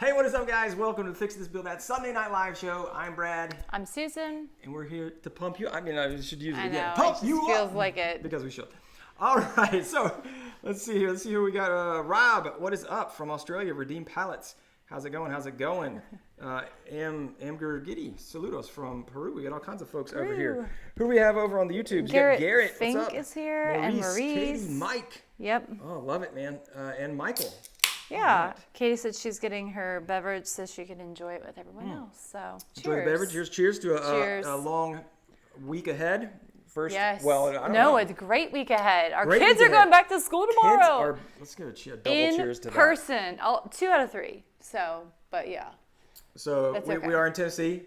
Hey, what is up, guys? Welcome to Fix This Build That Sunday Night Live show. I'm Brad. I'm Susan. And we're here to pump you. I mean, I should use it again. Know, Pump it you feels up. like it. Because we should. All right, so let's see here. Let's see who we got. Rob, what is up from Australia? Redeem Pallets. How's it going? How's it going? Amger Giddy, saludos from Peru. We got all kinds of folks over here. Who do we have over on the YouTube? Garrett Fink what's up? Is here, Maurice, and Maurice. Katie, Mike. Yep. Oh, love it, man. And Michael. Yeah. Right. Katie said she's getting her beverage so she can enjoy it with everyone else. So, enjoy the beverage. Cheers to a long week ahead. First, yes. Well, I don't know. It's a great week ahead. Our kids are going back to school tomorrow. Let's get a double cheers to that. In person. 2 out of 3. So, but yeah. So we are in Tennessee,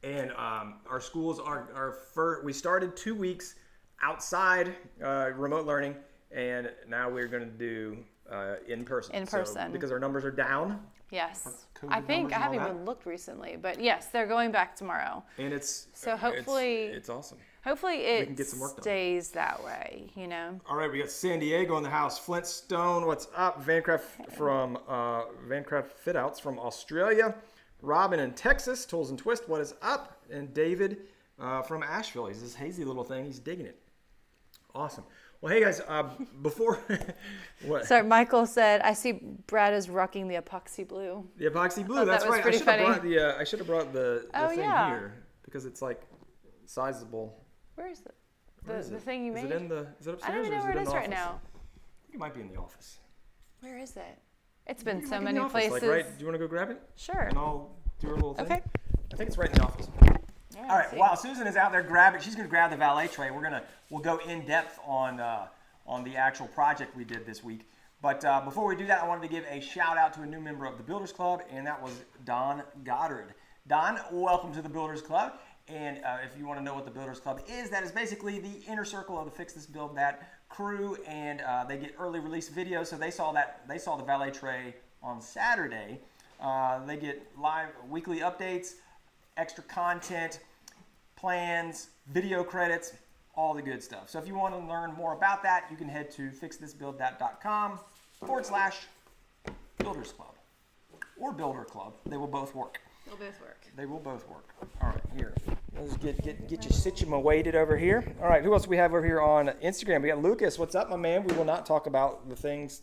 and our schools we started 2 weeks outside remote learning, and now we're going to do in person. In person. So, because our numbers are down. Yes. I think I haven't even looked recently, but yes, they're going back tomorrow. And it's hopefully it's awesome. Hopefully we can get some work done. Stays that way, you know. All right, we got San Diego in the house. Flintstone, what's up? Vancraft from Vancraft Fit Outs from Australia. Robin in Texas. Tools and Twist, what is up? And David from Asheville. He's this hazy little thing. He's digging it. Awesome. Well, hey guys, before what? Sorry, Michael said, I see Brad is rocking the epoxy blue. The epoxy blue, that's right. I should have brought the thing here because it's like sizable. Where is it? The thing you made? Is it upstairs? I don't even know where it is right now. I think it might be in the office. Where is it? It's been so many places. Like, right? Do you want to go grab it? Sure. And I'll do a little thing. Okay. I think it's right in the office. All right. While Susan is out there grabbing, she's going to grab the valet tray. We'll go in depth on the actual project we did this week. But before we do that, I wanted to give a shout out to a new member of the Builders Club, and that was Don Goddard. Don, welcome to the Builders Club. And if you want to know what the Builders Club is, that is basically the inner circle of the Fix This Build That crew, and they get early release videos. So they saw the valet tray on Saturday. They get live weekly updates, extra content, plans, video credits, all the good stuff. So if you want to learn more about that, you can head to fixthisbuildthat.com/Builders Club or Builder Club. They will both work. They'll both work. They will both work. All right, here. Let's get you situated over here. All right, who else do we have over here on Instagram? We got Lucas. What's up, my man? We will not talk about the things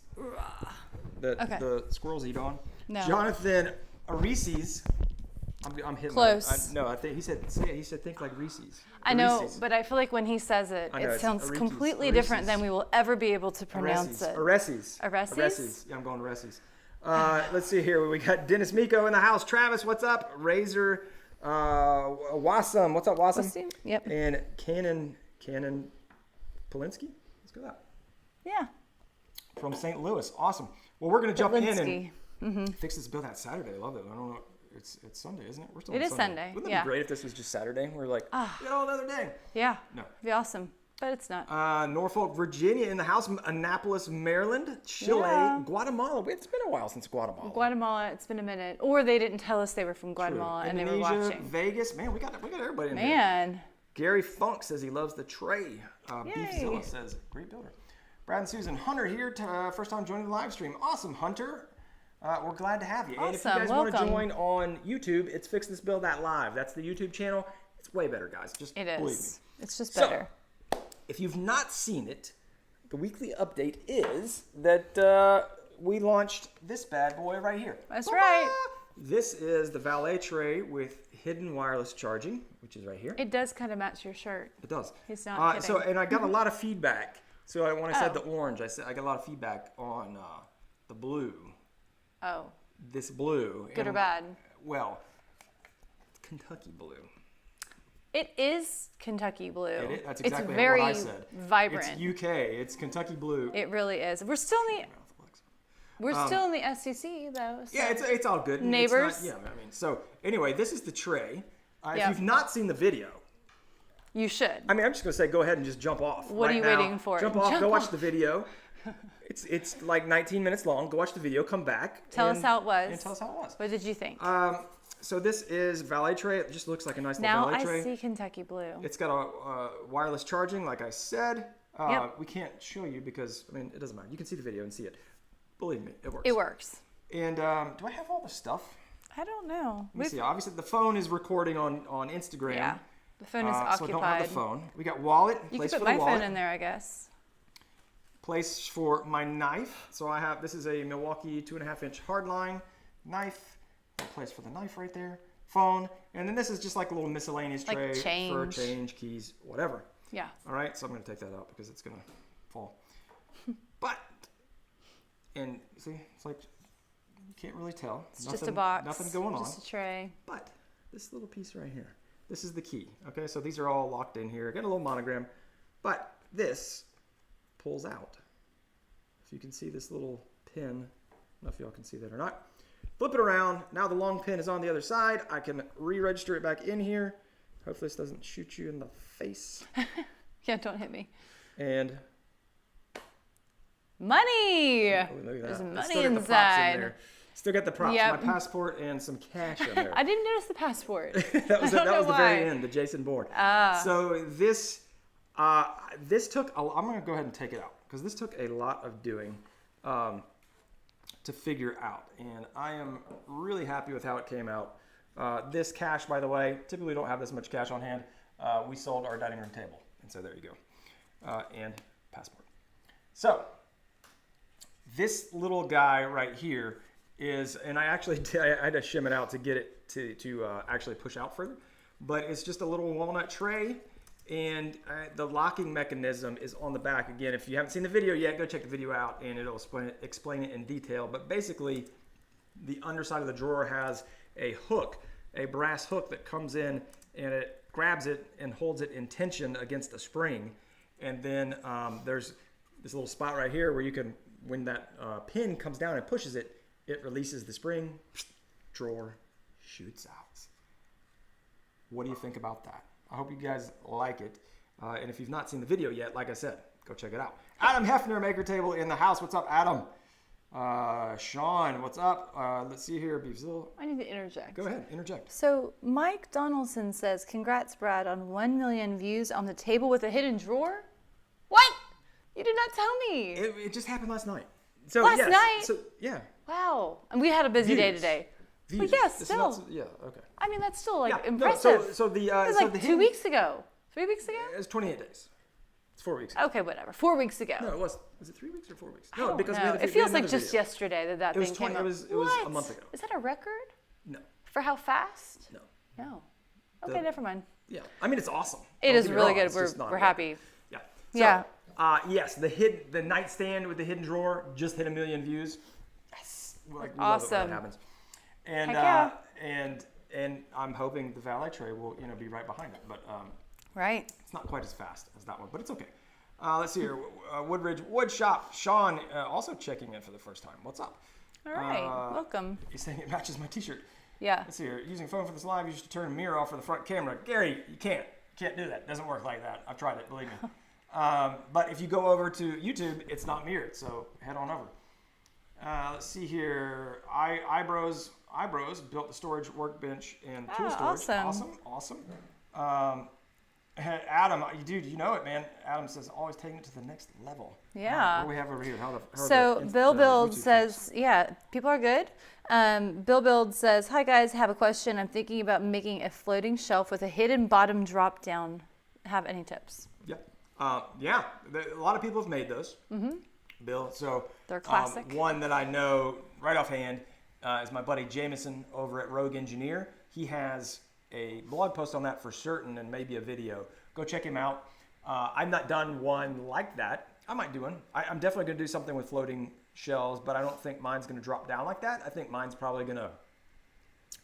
that the squirrels eat on. No. Jonathan Reese's. I'm hitting close. I think he said think like Reese's. I know, but I feel like when he says it, it sounds completely different than we will ever be able to pronounce it. Reese's. Yeah, I'm going Reese's. Let's see here. We got Dennis Miko in the house. Travis, what's up? Razor, Wassam, what's up, Wassam? Yep. And Cannon Polinsky. Let's go that. Yeah. From St. Louis. Awesome. Well, we're gonna jump in and fix this build that Saturday. I love it. I don't know. It's Sunday, isn't it? We're still. It is Sunday. Wouldn't it be great if this was just Saturday? We're like, another day. Yeah. No. It'd be awesome. But it's not. Norfolk, Virginia in the house. Annapolis, Maryland. Chile, Guatemala. It's been a while since Guatemala. Guatemala, it's been a minute. Or they didn't tell us they were from Guatemala and they were watching. Vegas. Man, we got everybody in here. Man. Gary Funk says he loves the tray. Beefzilla says, great builder. Brad and Susan. Hunter here, first time joining the live stream. Awesome, Hunter. We're glad to have you. Awesome. And if you guys want to join on YouTube, it's Fix This Build That Live. That's the YouTube channel. It's way better, guys. Believe me. It's just better. So, if you've not seen it, the weekly update is that we launched this bad boy right here. That's right. This is the valet tray with hidden wireless charging, which is right here. It does kind of match your shirt. It does. He's not kidding. And I got a lot of feedback. So when I said the orange, I got a lot of feedback on the blue. Oh. This blue. Good or bad? Well, Kentucky blue. It is Kentucky blue. That's exactly what I said. It's very vibrant. It's UK. It's Kentucky blue. It really is. We're still in the SEC though. So. Yeah, it's all good. Neighbors. So anyway, this is the tray. If you've not seen the video, you should. I'm just gonna say, go ahead and just jump off. What are you waiting for? Jump off. Go watch the video. It's like 19 minutes long. Go watch the video. Come back. Tell us how it was. And tell us how it was. What did you think? So this is valet tray. It just looks like a nice little valet tray. Now I see Kentucky blue. It's got a wireless charging, like I said. We can't show you because, it doesn't matter. You can see the video and see it. Believe me, it works. It works. And do I have all the stuff? I don't know. Let me see. Obviously, the phone is recording on Instagram. Yeah, the phone is occupied. So I don't have the phone. We got wallet. You place can for put the my wallet. phone in there, I guess. Place for my knife. So I have, this is a Milwaukee 2.5-inch hardline knife. Place for the knife right there. Phone. And then this is just like a little miscellaneous tray for change, keys, whatever. Yeah. All right. So I'm going to take that out because it's going to fall. But, and see, it's like, you can't really tell. It's just a box. Nothing going on. Just a tray. But this little piece right here, this is the key. Okay, so these are all locked in here. Got a little monogram, but this pulls out. If you can see this little pin, I don't know if y'all can see that or not. Flip it around. Now the long pin is on the other side. I can re-register it back in here. Hopefully this doesn't shoot you in the face. Yeah, don't hit me. And money! oh, look at that. There's money Still got the props in inside. there. Still got the props. Yep. My passport and some cash in there. I didn't notice the passport. that was the very end, the Jason board. So this took, I'm going to go ahead and take it out because this took a lot of doing to figure out. And I am really happy with how it came out. This cash, by the way, typically don't have this much cash on hand. We sold our dining room table. And so there you go. And passport. So this little guy right here is, and I actually did, I had to shim it out to get it to actually push out further, but it's just a little walnut tray, and the locking mechanism is on the back. Again, if you haven't seen the video yet, go check the video out and it'll explain it in detail. But basically, the underside of the drawer has a hook, a brass hook that comes in and it grabs it and holds it in tension against a spring. And then there's this little spot right here where you can, when that pin comes down and pushes it, it releases the spring, drawer shoots out. What do you think about that? I hope you guys like it. And if you've not seen the video yet, like I said, go check it out. Adam Hefner, Maker Table in the house. What's up, Adam? Sean, what's up? Let's see here. I need to interject. Go ahead, interject. So Mike Donaldson says, congrats, Brad, on 1 million views on the table with a hidden drawer. What? You did not tell me. It just happened last night. So, last night? So, yeah. Wow. And we had a busy day today. Views. But yes, still. Yeah, okay. I mean, that's still like Yeah, impressive. No, so the it was so like the 2 weeks ago. 3 weeks ago? It was 28 days. It's 4 weeks ago. Okay, whatever. 4 weeks ago. No, it was it 3 weeks or 4 weeks? I don't because know. we had It feels like another just video. yesterday that It was thing came up. It was a month ago. Is that a record? No. For how fast? No. No. Okay, never mind. Yeah. I mean, it's awesome. It Don't is get me really wrong, good. it's just not We're good. happy. Yeah. Yeah. Yes, the nightstand with the hidden drawer just hit 1 million views. Yes. Like, we love it when Awesome. that happens. And Heck and I'm hoping the valet tray will be right behind it, but Right. it's not quite as fast as that one, but it's okay. Let's see here. Woodridge Wood Shop. Sean also checking in for the first time. What's up? All right. Welcome. He's saying it matches my t-shirt. Yeah. Let's see here. Using phone for this live, you should turn a mirror off for the front camera. Gary, you can't. You can't do that. It doesn't work like that. I've tried it, believe me. But if you go over to YouTube, it's not mirrored, so head on over. Let's see here. Eyebrows built the storage workbench and tool storage. Awesome. Adam, dude, you know it, man. Adam says always taking it to the next level. Yeah. What do we have over here? So Bill Build says, yeah, people are good. Bill Build says, hi guys, have a question. I'm thinking about making a floating shelf with a hidden bottom drop down. Have any tips? Yeah. A lot of people have made those. Mm-hmm. Bill, so they're classic. One that I know right offhand is my buddy Jameson over at Rogue Engineer. He has a blog post on that for certain and maybe a video. Go check him out. I've not done one like that. I might do one. I'm definitely going to do something with floating shelves, but I don't think mine's going to drop down like that. I think mine's probably going to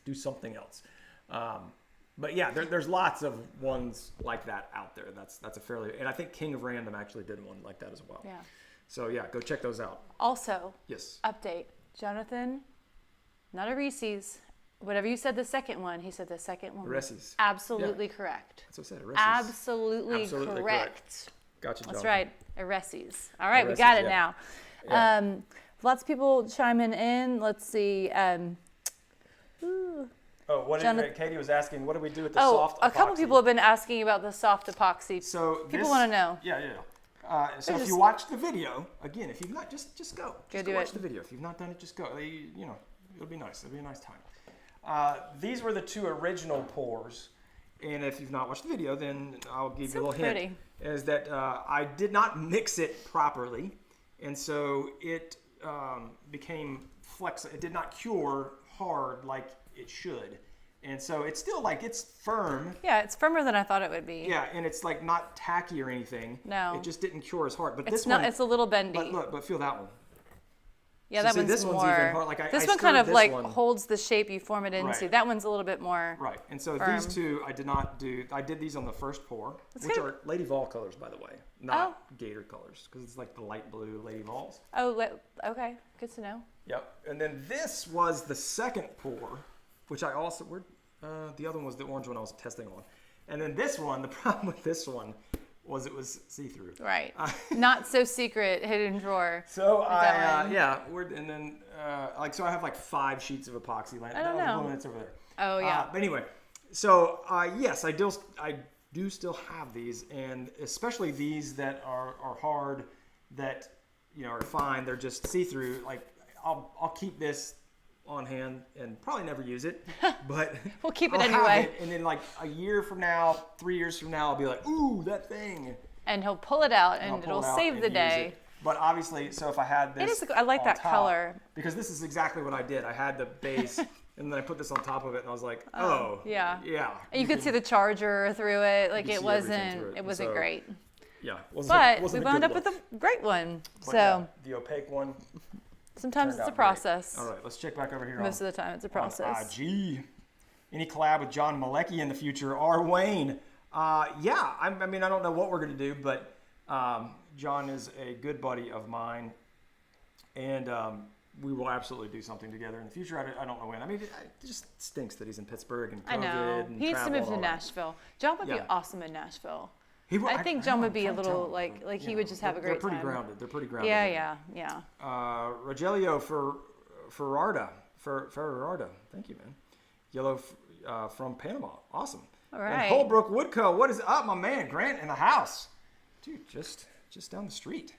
do something else. But yeah, there's lots of ones like that out there. That's a fairly, and I think King of Random actually did one like that as well. Yeah. So yeah, go check those out. Also, yes. Update. Jonathan, not a Reese's. Whatever you said the second one, he said the second one. Reese's. Absolutely correct. That's what I said. Absolutely correct. Gotcha, Jonathan. That's right. A Reese's. All right, we got it now. Yeah. Lots of people chiming in. Let's see. Katie was asking, what do we do with the soft epoxy? A couple people have been asking about the soft epoxy. So people want to know. Yeah. So if you watch the video, again, if you've not, just go. Just do watch it. the video. If you've not done it, just go. It'll be nice. It'll be a nice time. These were the 2 original pours. And if you've not watched the video, then I'll give you a little hint. Is that I did not mix it properly. And so it became flexible. It did not cure hard like it should. And so it's still it's firm. Yeah, it's firmer than I thought it would be. Yeah, and it's not tacky or anything. No. It just didn't cure as hard. But It's not. It's a little bendy. But look, but feel that one. Yeah, So that see, one's this more. one's even hard. This one kind of holds the shape you form it into. Right. That one's a little bit more. Right, and so firm. these 2 I did not do. I did these on the first pour, That's which good. are Lady Vol colors, by the way, not Gator colors, because it's the light blue Lady Vols. Oh, okay. Good to know. Yep, and then this was the second pour, which I also the other one was the orange one I was testing on, and then this one. The problem with this one was it was see-through. Right. Not so secret hidden drawer. So and then so I have 5 sheets of epoxy. I don't know. It's over there. Oh yeah. But anyway, so yes, I do still have these, and especially these that are hard, that are fine. They're just see-through. I'll keep this on hand and probably never use it, but we'll keep it I'll anyway. have it, and then a year from now, 3 years from now, I'll be like, ooh, that thing. And he'll pull it out, and it'll save the day. But obviously, so if I had this, I like that top, color, because this is exactly what I did. I had the base, and then I put this on top of it, and I was like, oh, yeah. And you could see the charger through it. It wasn't great. Yeah, but we wound up with a great one. So the opaque one. Sometimes it's a process. All right, let's check back over here. Most of the time, it's a process. IG. Any collab with John Malecki in the future? R. Wayne. Yeah, I don't know what we're going to do, but John is a good buddy of mine, and we will absolutely do something together in the future. I don't know when. It just stinks that he's in Pittsburgh and COVID. I know. And he needs to move to that. Nashville. John would be awesome in Nashville. I think John would be a little he would just have a great time. They're pretty grounded. Yeah. Rogelio Ferrarda. Thank you, man. Yellow from Panama. Awesome. All right. And Holbrook Woodco. What is up, my man? Grant in the house. Dude, just down the street.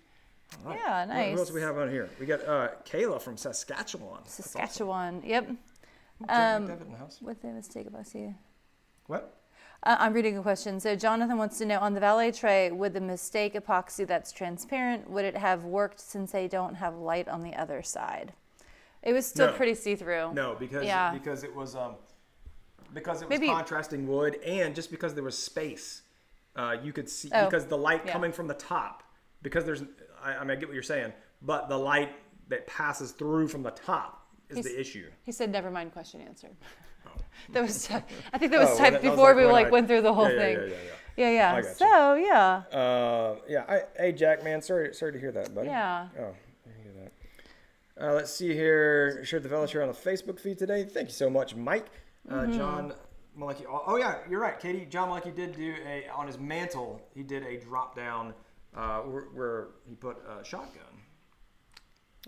All right. Yeah, nice. What else do we have on here? We got Kayla from Saskatchewan. Saskatchewan. Awesome. Yep. In the house. What's the mistake if I see? What? I'm reading a question. So Jonathan wants to know, on the valet tray, with the mistake epoxy that's transparent, would it have worked since they don't have light on the other side? It was still pretty see-through. No, because it was contrasting wood, and just because there was space, you could see because the light coming from the top. Because there's, I get what you're saying, but the light that passes through from the top is the issue. He said, "Never mind, question answered." That was, I think that was typed before we went through the whole thing. Yeah. So yeah. Hey Jack, man, sorry to hear that, buddy. Yeah. Oh, I hear that. Let's see here. Shared the Vela share on the Facebook feed today. Thank you so much, Mike. John Malecki. Oh yeah, you're right, Katie. John Malecki did do on his mantle. He did a drop down where he put a shotgun.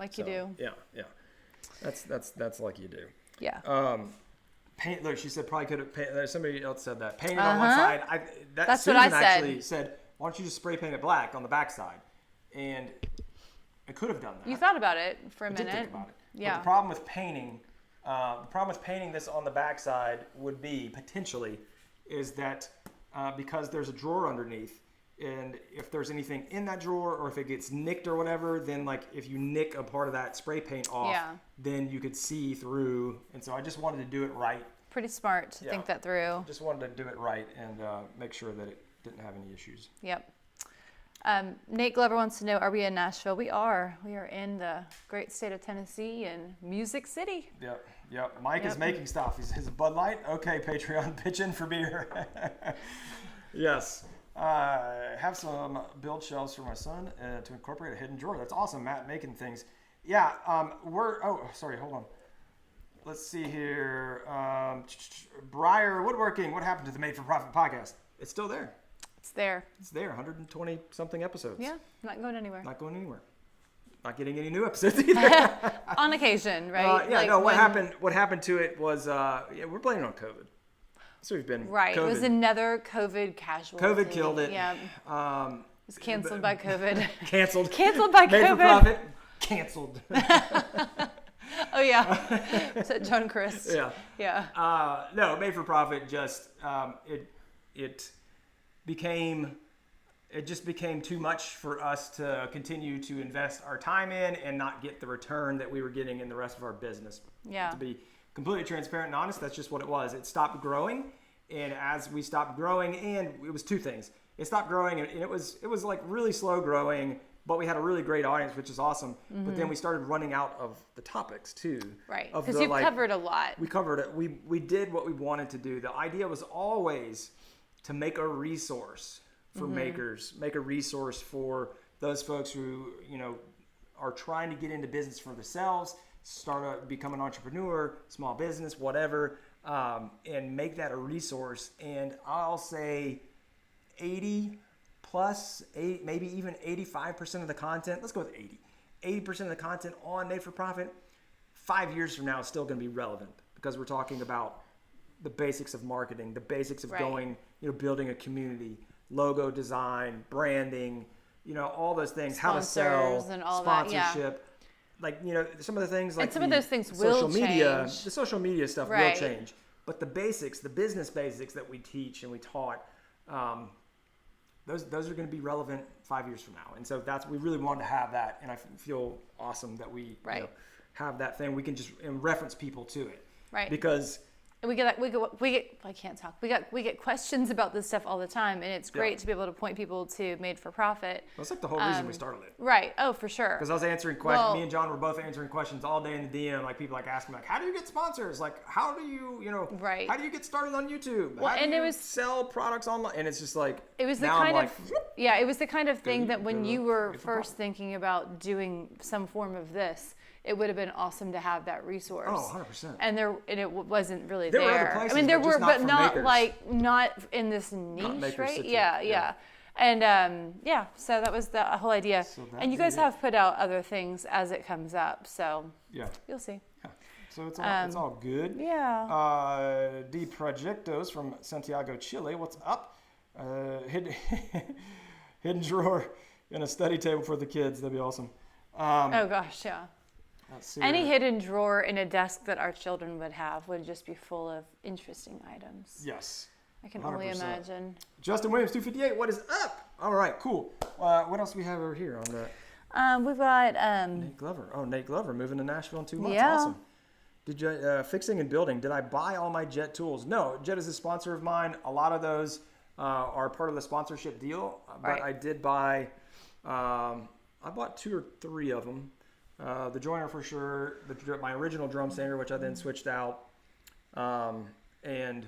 You do. Yeah. That's like you do. Yeah. Paint. Look, she said probably could have painted. Somebody else said that. Painted on one side. That's Susan what I said. Actually said, why don't you just spray paint it black on the back side? And I could have done that. You thought about it for a minute. I did think about it. Yeah. But the problem with painting this on the back side would be potentially is that because there's a drawer underneath, and if there's anything in that drawer or if it gets nicked or whatever, then if you nick a part of that spray paint off, then you could see through. And so I just wanted to do it right. Pretty smart to think that through. Just wanted to do it right and make sure that it didn't have any issues. Yep. Nate Glover wants to know, are we in Nashville? We are. We are in the great state of Tennessee and Music City. Yep. Mike is making stuff. His Bud Light. Okay, Patreon, pitch in for beer. Yes. Have some build shelves for my son to incorporate a hidden drawer. That's awesome, Matt, making things. Yeah, hold on. Let's see here. Briar Woodworking, what happened to the Made for Profit podcast? It's still there. It's there. 120 something episodes. Yeah, not going anywhere. Not getting any new episodes either. On occasion, right? What happened to it was, we're blaming it on COVID. So we've been right. COVID. It was another COVID casualty. COVID killed it. Yeah. was canceled by COVID. Canceled. Canceled by Made COVID. for profit. Canceled. Oh yeah. Was that John Chris? Yeah. Yeah. No, made for profit. Just it just became too much for us to continue to invest our time in and not get the return that we were getting in the rest of our business. Yeah. To be completely transparent and honest, that's just what it was. It stopped growing, and as we stopped growing, and it was two things. It stopped growing, and it was like really slow growing, but we had a really great audience, which is awesome. Mm-hmm. But then we started running out of the topics too. Right, because you've covered a lot. We covered it. We did what we wanted to do. The idea was always to make a resource for makers, make a resource for those folks who, are trying to get into business for themselves, become an entrepreneur, small business, whatever, and make that a resource. And I'll say 80 plus, maybe even 85% of the content, let's go with 80% of the content on Made for Profit, 5 years from now is still going to be relevant, because we're talking about the basics of marketing, the basics of going, building a community, logo design, branding, all those things, how to sell, and all sponsorship. That, yeah. Like, some of the things like and some of those things will change. The social media stuff will change. But the basics, the business basics that we teach and we taught, those are going to be relevant 5 years from now. And so we really wanted to have that. And I feel awesome that we have that thing. We can just reference people to it. Right. Because we get I can't talk. We get questions about this stuff all the time, and it's great to be able to point people to Made for Profit. That's like the whole reason we started it. Right. Oh, for sure. Because I was answering questions. Me and John were both answering questions all day in the DM. Like, people asking me, how do you get sponsors? Like, how do you, how do you get started on YouTube? Well, how do you sell products online? And it's just like, it was the kind of it was the kind of thing that when you were first thinking about doing some form of this, it would have been awesome to have that resource. Oh, 100%. And it wasn't really there. There were other places, I mean, there were, but not makers. Not in this niche, right? Yeah. And so that was the whole idea. So and you guys have put out other things as it comes up, so you'll see. Yeah. So it's all good. Yeah. D Projectos from Santiago, Chile. What's up? Hidden drawer in a study table for the kids. That'd be awesome. Oh gosh, yeah. Any hidden drawer in a desk that our children would have would just be full of interesting items. Yes. I can only imagine. Justin Williams, 258. What is up? All right, cool. What else do we have over here on that? We've got Nate Glover. Oh, Nate Glover moving to Nashville in 2 months. Yeah. Awesome. Did you fixing and building? Did I buy all my Jet tools? No, Jet is a sponsor of mine. A lot of those are part of the sponsorship deal. But I did buy. I bought 2 or 3 of them. The joiner for sure, my original drum sander, which I then switched out, and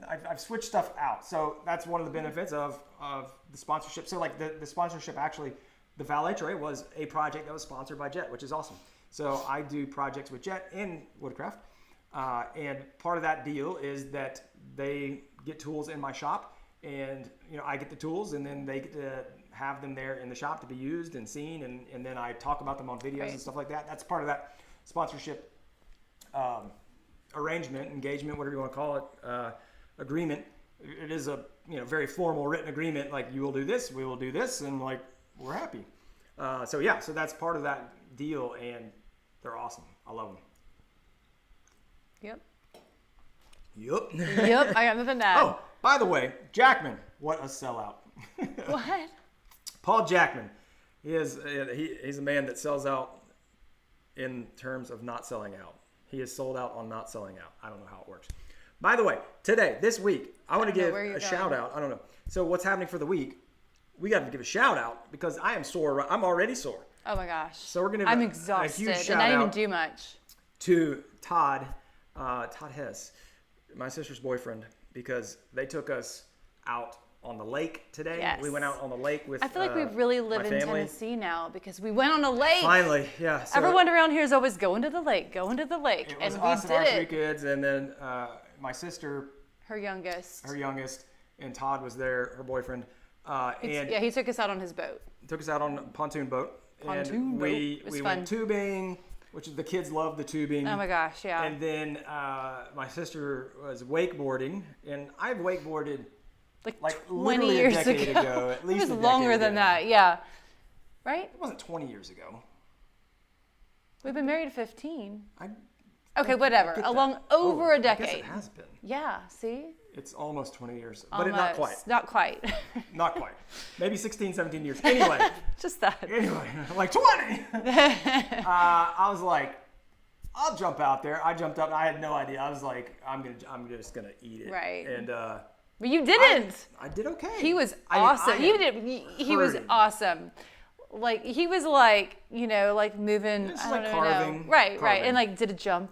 I've switched stuff out. So that's one of the benefits of the sponsorship. So like the sponsorship, actually, the valet tray was a project that was sponsored by Jet, which is awesome. So I do projects with Jet and Woodcraft, and part of that deal is that they get tools in my shop, and I get the tools, and then they get to have them there in the shop to be used and seen, and then I talk about them on videos and stuff like that. That's part of that sponsorship arrangement, engagement, whatever you want to call it, agreement. It is a very formal written agreement, like, you will do this, we will do this, and like, we're happy. So that's part of that deal, and they're awesome. I love them. Yep. I got nothing to add. Oh, by the way, Jackman, what a sellout. What? Paul Jackman, he's a man that sells out in terms of not selling out. He is sold out on not selling out. I don't know how it works. By the way, this week, I want to give a shout out. I don't know. So what's happening for the week? We got to give a shout out because I am sore. I'm already sore. Oh my gosh. So we're gonna. I'm exhausted and I didn't even do much. To Todd Hess, my sister's boyfriend, because they took us out on the lake today. Yes. We went out on the lake with. I feel like we really live in Tennessee now because we went on a lake. Finally, yeah. So everyone around here is always going to the lake, It was and us we and our did 3 it. kids, and then my sister, Her youngest, and Todd was there, her boyfriend. He took us out on his boat. Took us out on a pontoon boat. We went tubing, which the kids love the tubing. Oh my gosh, yeah. And then my sister was wakeboarding, and I've wakeboarded Like 20 literally years a decade ago. ago. At least It was a longer decade than ago. that. Yeah. Right? It wasn't 20 years ago. We've been married 15. I Okay, whatever. get that. Over a I guess decade. it has been. Yeah, see? It's almost 20 years, but Almost. not quite. Not quite. Not quite. Maybe 16, 17 years. Anyway, Just that. like 20. I was like, I'll jump out there. I jumped up. And I had no idea. I was like, I'm just gonna eat it. Right. And But you didn't. I did okay. He was I awesome. He was hurting. awesome. Like he was like, like moving. It's I like don't carving. know. Right, Carving. and like did a jump,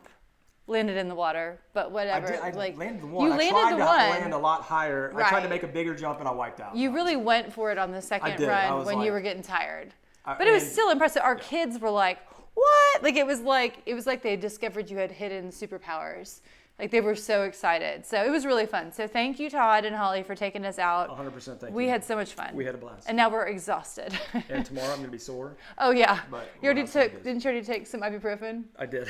landed in the water, but whatever. I like landed the one. you I landed tried the to one. land a lot higher. I tried to Right. make a bigger jump and I wiped out. You really went for it on the second did. I run was when like- you were getting tired. But it was still impressive. Our kids were like, "What?" Like it was like they discovered you had hidden superpowers. Like they were so excited. So it was really fun. So thank you, Todd and Holly, for taking us out. 100% thank you. We had so much fun. We had a blast. And now we're exhausted. And tomorrow I'm gonna be sore. Oh yeah. But You already we'll have some ideas. didn't you already take some ibuprofen? I did.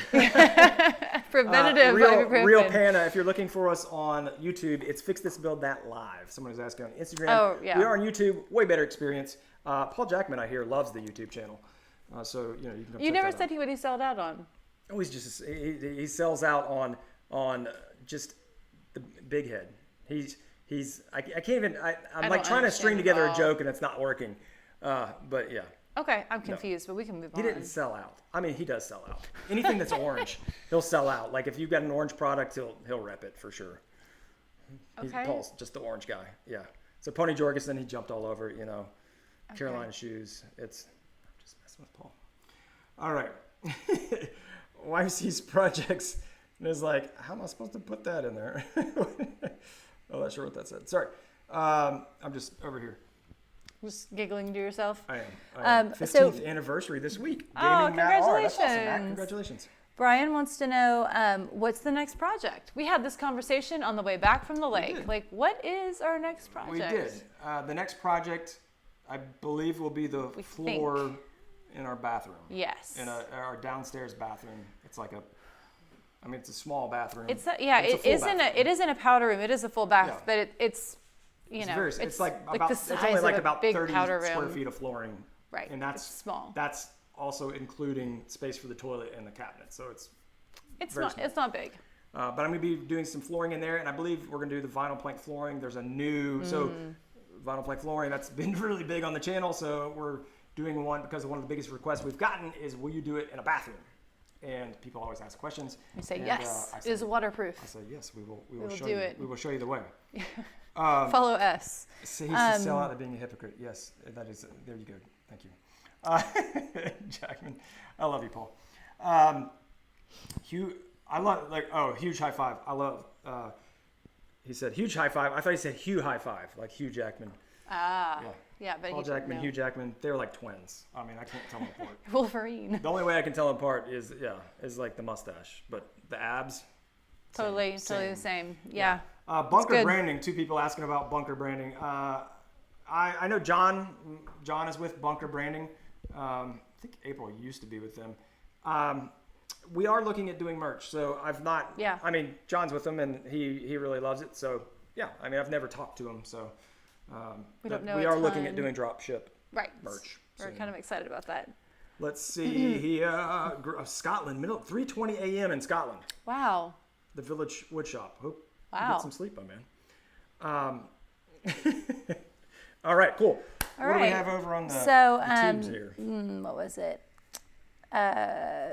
Preventative ibuprofen. Real Panda, if you're looking for us on YouTube, it's Fix This Build That Live. Someone was asking on Instagram. Oh, yeah. We are on YouTube, way better experience. Paul Jackman, I hear, loves the YouTube channel. So, you can come You check never that said what he sold out on. out. Oh, he sells out on just the big head. I can't even, I'm like don't trying to string understand together at a all. joke and it's not working. But yeah. Okay, I'm confused, but we can move on. He didn't sell out. I mean, he does sell out. Anything that's orange, he'll sell out. Like if you've got an orange product, he'll rep it for sure. Okay. Paul's just the orange guy. Yeah. So Pony Jorgensen, he jumped all over. Carolina shoes. I'm just messing with Paul. All right. Wife sees projects and is like, how am I supposed to put that in there? I'm not sure what that said. Sorry. I'm just over here. Just giggling to yourself. I am. 15th So- anniversary this week. Oh, Gaming Matt R. That's awesome, Matt. congratulations. Congratulations. Brian wants to know what's the next project. We had this conversation on the way back from the lake. did. Like, what is our next project? We did. The next project, I believe, will be the floor in our bathroom. Yes. In our downstairs bathroom. It's like it's a small bathroom. It full isn't a powder room. It is a full bath, Yeah. but it's it's like the about size it's only like of a about big 30 powder square room. feet of flooring. Right. And that's It's small. That's also including space for the toilet and the cabinet. So it's very small. It's not big. But I'm going to be doing some flooring in there, and I believe we're going to do the vinyl plank flooring. There's a new vinyl plank flooring that's been really big on the channel, so we're doing one because one of the biggest requests we've gotten is, will you do it in a bathroom? And people always ask questions. You say and, yes. I it is say, waterproof. I say yes. We will will show do you. it. We will show you the way. Follow us. So he should sell out of being a hypocrite. Yes, that is. There you go. Thank you, Jackman. I love you, Paul. Hugh, I love huge high five. I love. He said huge high five. I thought he said Hugh high five, like Hugh Jackman. Yeah, but Paul Jackman, Hugh Jackman, they're like twins. I mean, I can't tell them apart. Wolverine. The only way I can tell them apart is like the mustache, but the abs. Totally the same. Yeah. Bunker good. branding. Two people asking about bunker branding. I know John. John is with Bunker Branding. I think April used to be with them. We are looking at doing merch, so I've not. Yeah. I mean, John's with them, and he really loves it. So yeah. I mean, I've never talked to him, so. We don't know We a are looking at ton. doing drop ship Right. merch. We're So, kind of excited about that. let's see. Scotland, 3:20 a.m. in Scotland. Wow. The Village Woodshop. Hope you Wow. get some sleep, my man. All right, cool. All what do we right. have over on the tubes here? What was it?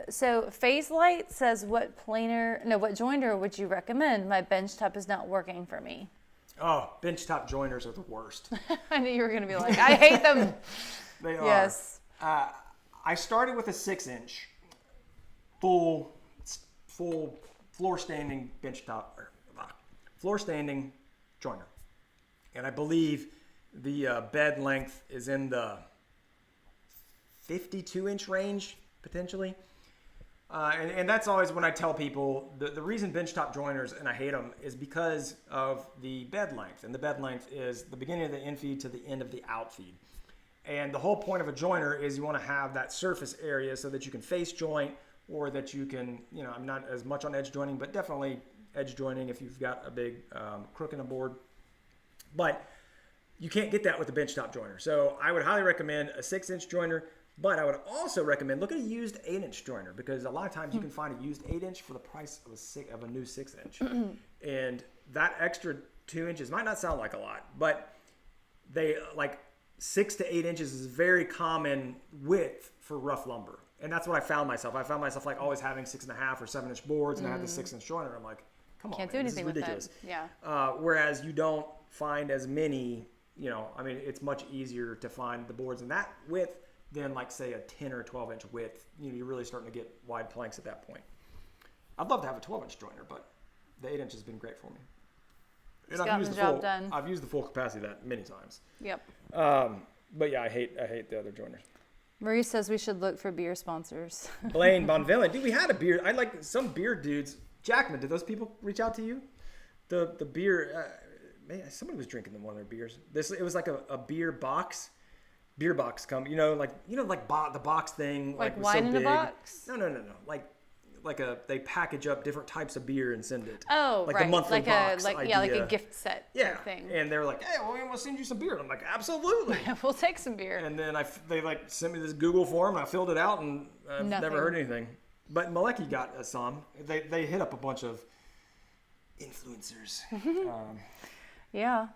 So Phase Light says, what joiner would you recommend? My bench top is not working for me. Oh, benchtop joiners are the worst. I knew you were going to be like, I hate them. They are. Yes. I started with a 6-inch full floor standing floor standing joiner, and I believe the bed length is in the 52-inch range potentially. And that's always when I tell people the reason benchtop joiners, and I hate them, is because of the bed length. And the bed length is the beginning of the in feed to the end of the out feed. And the whole point of a joiner is you want to have that surface area so that you can face joint, or that you can, I'm not as much on edge joining, but definitely edge joining if you've got a big crook in a board. But you can't get that with a benchtop joiner. So I would highly recommend a 6-inch joiner, but I would also recommend look at a used 8-inch joiner, because a lot of times you can find a used 8-inch for the price of a new 6-inch. And that extra 2 inches might not sound like a lot, but they 6 to 8 inches is very common width for rough lumber. And that's what I found myself. I found myself always having 6.5 or 7-inch boards, and I had the 6-inch joiner. I'm like, come on, Can't man, do this is anything with ridiculous. that. Yeah. Whereas you don't find as many, it's much easier to find the boards in that width than say a 10 or 12-inch width. You're really starting to get wide planks at that point. I'd love to have a 12-inch joiner, but the 8-inch has been great for me. It's gotten the job done. I've used the full capacity of that many times. Yep. But yeah, I hate the other joiners. Marie says we should look for beer sponsors. Blaine Bonvillain. Dude, we had a beer. I like some beer dudes. Jackman, did those people reach out to you? The beer, man, somebody was drinking one of their beers. It was like a beer box come, the box thing. Like was wine so in big. a box? No. They package up different types of beer and send it. Oh, like right. the monthly box like a gift set type thing. And they're like, hey, well, we'll send you some beer. And I'm like, absolutely. We'll take some beer. And then they sent me this Google form, and I filled it out, and I've never heard anything. But Malecki got some. They hit up a bunch of influencers. Yeah.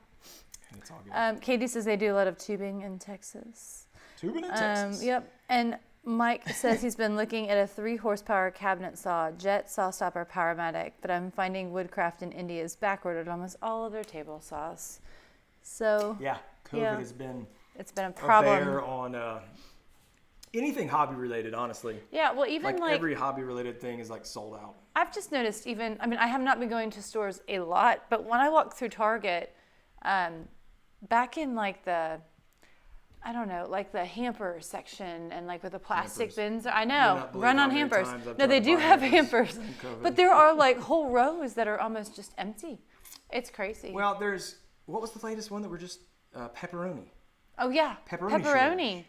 And it's all good. Katie says they do a lot of tubing in Texas. Tubing in Texas? Yep. And Mike says he's been looking at a 3-horsepower cabinet saw, Jet Saw Stopper Powermatic, but I'm finding Woodcraft in India is backward at almost all of their table saws. So yeah, COVID has been it's been a problem there on anything hobby related, honestly. Yeah, well, even every hobby related thing is sold out. I've just noticed I have not been going to stores a lot, but when I walk through Target, back in the hamper section and with the plastic bins. I know, run on hampers. No, they do have hampers, but there are whole rows that are almost just empty. It's crazy. Well, what was the latest one that were just pepperoni? Oh yeah, pepperoni.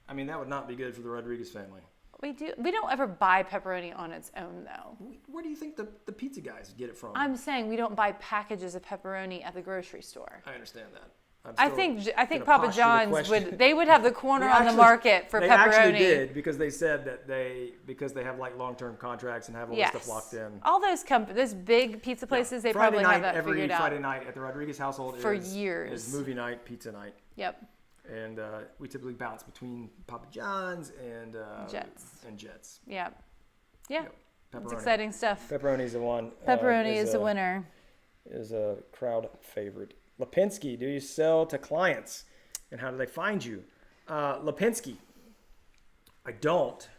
I mean, that would not be good for the Rodriguez family. We don't ever buy pepperoni on its own though. Where do you think the pizza guys get it from? I'm saying we don't buy packages of pepperoni at the grocery store. I understand that. I think Papa John's would have the corner on the market for pepperoni. They actually did, because they said that because they have long-term contracts and have all this stuff locked in. All those big pizza places, they probably have that figured out. Every Friday night at the Rodriguez household for years is movie night, pizza night. Yep. And we typically bounce between Papa John's and Jets. Yeah. Yep. It's exciting stuff. Pepperoni's the one. Pepperoni is a winner. Is a crowd favorite. Lipinski, do you sell to clients? And how do they find you? Lipinski, I don't.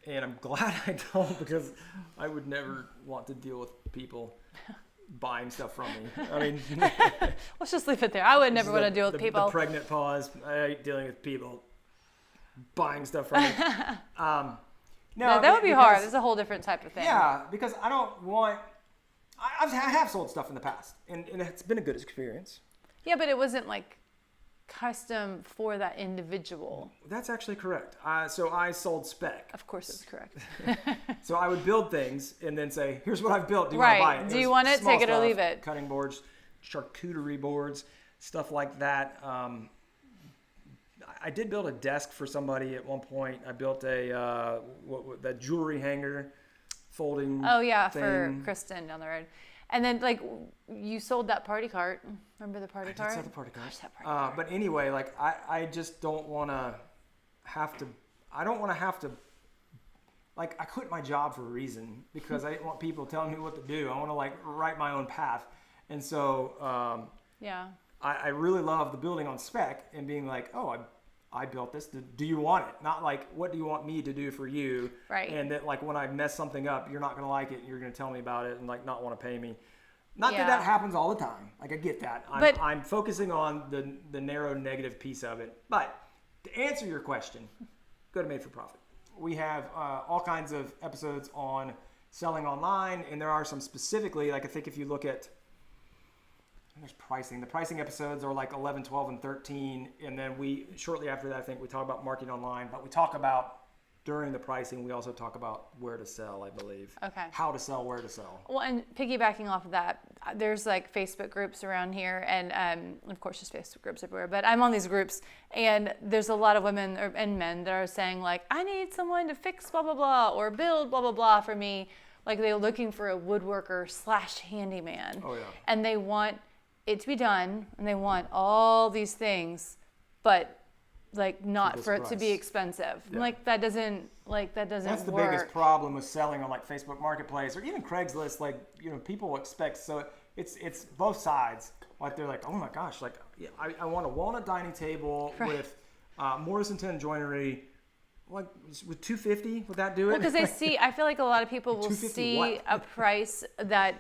And I'm glad I don't, because I would never want to deal with people buying stuff from me. I mean, let's just leave it there. I would never want to deal with people. The pregnant pause. I hate dealing with people buying stuff from me. No, that would be hard. It's a whole different type of thing. Yeah, because I don't want... I have sold stuff in the past, and it's been a good experience. Yeah, but it wasn't custom for that individual. That's actually correct. So I sold spec. Of course it's correct. So I would build things and then say, here's what I've built. Do you want to buy it? Do you want it? Take it or leave it. Cutting boards, charcuterie boards, stuff like that. I did build a desk for somebody at one point. I built that jewelry hanger. Folding thing. For Kristen down the road. And then you sold that party cart. Remember the party cart? I did sell the party cart. But anyway, I just don't want to have to. I don't want to have to. I quit my job for a reason, because I didn't want people telling me what to do. I want to write my own path. And so I really love the building on spec and being I built this. Do you want it? Not what do you want me to do for you? Right. And that when I mess something up, you're not going to like it. And you're going to tell me about it and not want to pay me. Not that happens all the time. I get that. I'm focusing on the narrow negative piece of it. But to answer your question, go to Made for Profit. We have all kinds of episodes on selling online, and there are some specifically, I think if you look at, there's pricing. The pricing episodes are 11, 12, and 13. And then shortly after that, I think we talk about marketing online, but we talk about during the pricing, we also talk about where to sell, I believe. Okay. How to sell, where to sell. Well, and piggybacking off of that, there's like Facebook groups around here, and of course, just Facebook groups everywhere. But I'm on these groups, and there's a lot of women and men that are saying like, I need someone to fix blah blah blah or build blah blah blah for me. Like they're looking for a woodworker / handyman. Oh yeah. And they want it to be done, and they want all these things, but like not for it to be expensive. Yeah. Like that doesn't That's the work. biggest problem with selling on like Facebook Marketplace or even Craigslist. Like, you know, people expect, so it's both sides. Like they're like, oh my gosh, like I want a walnut dining table with Morrison 10 joinery. Like with $250, would that do it? Well, because they see, I feel like a lot of people will see what? a price that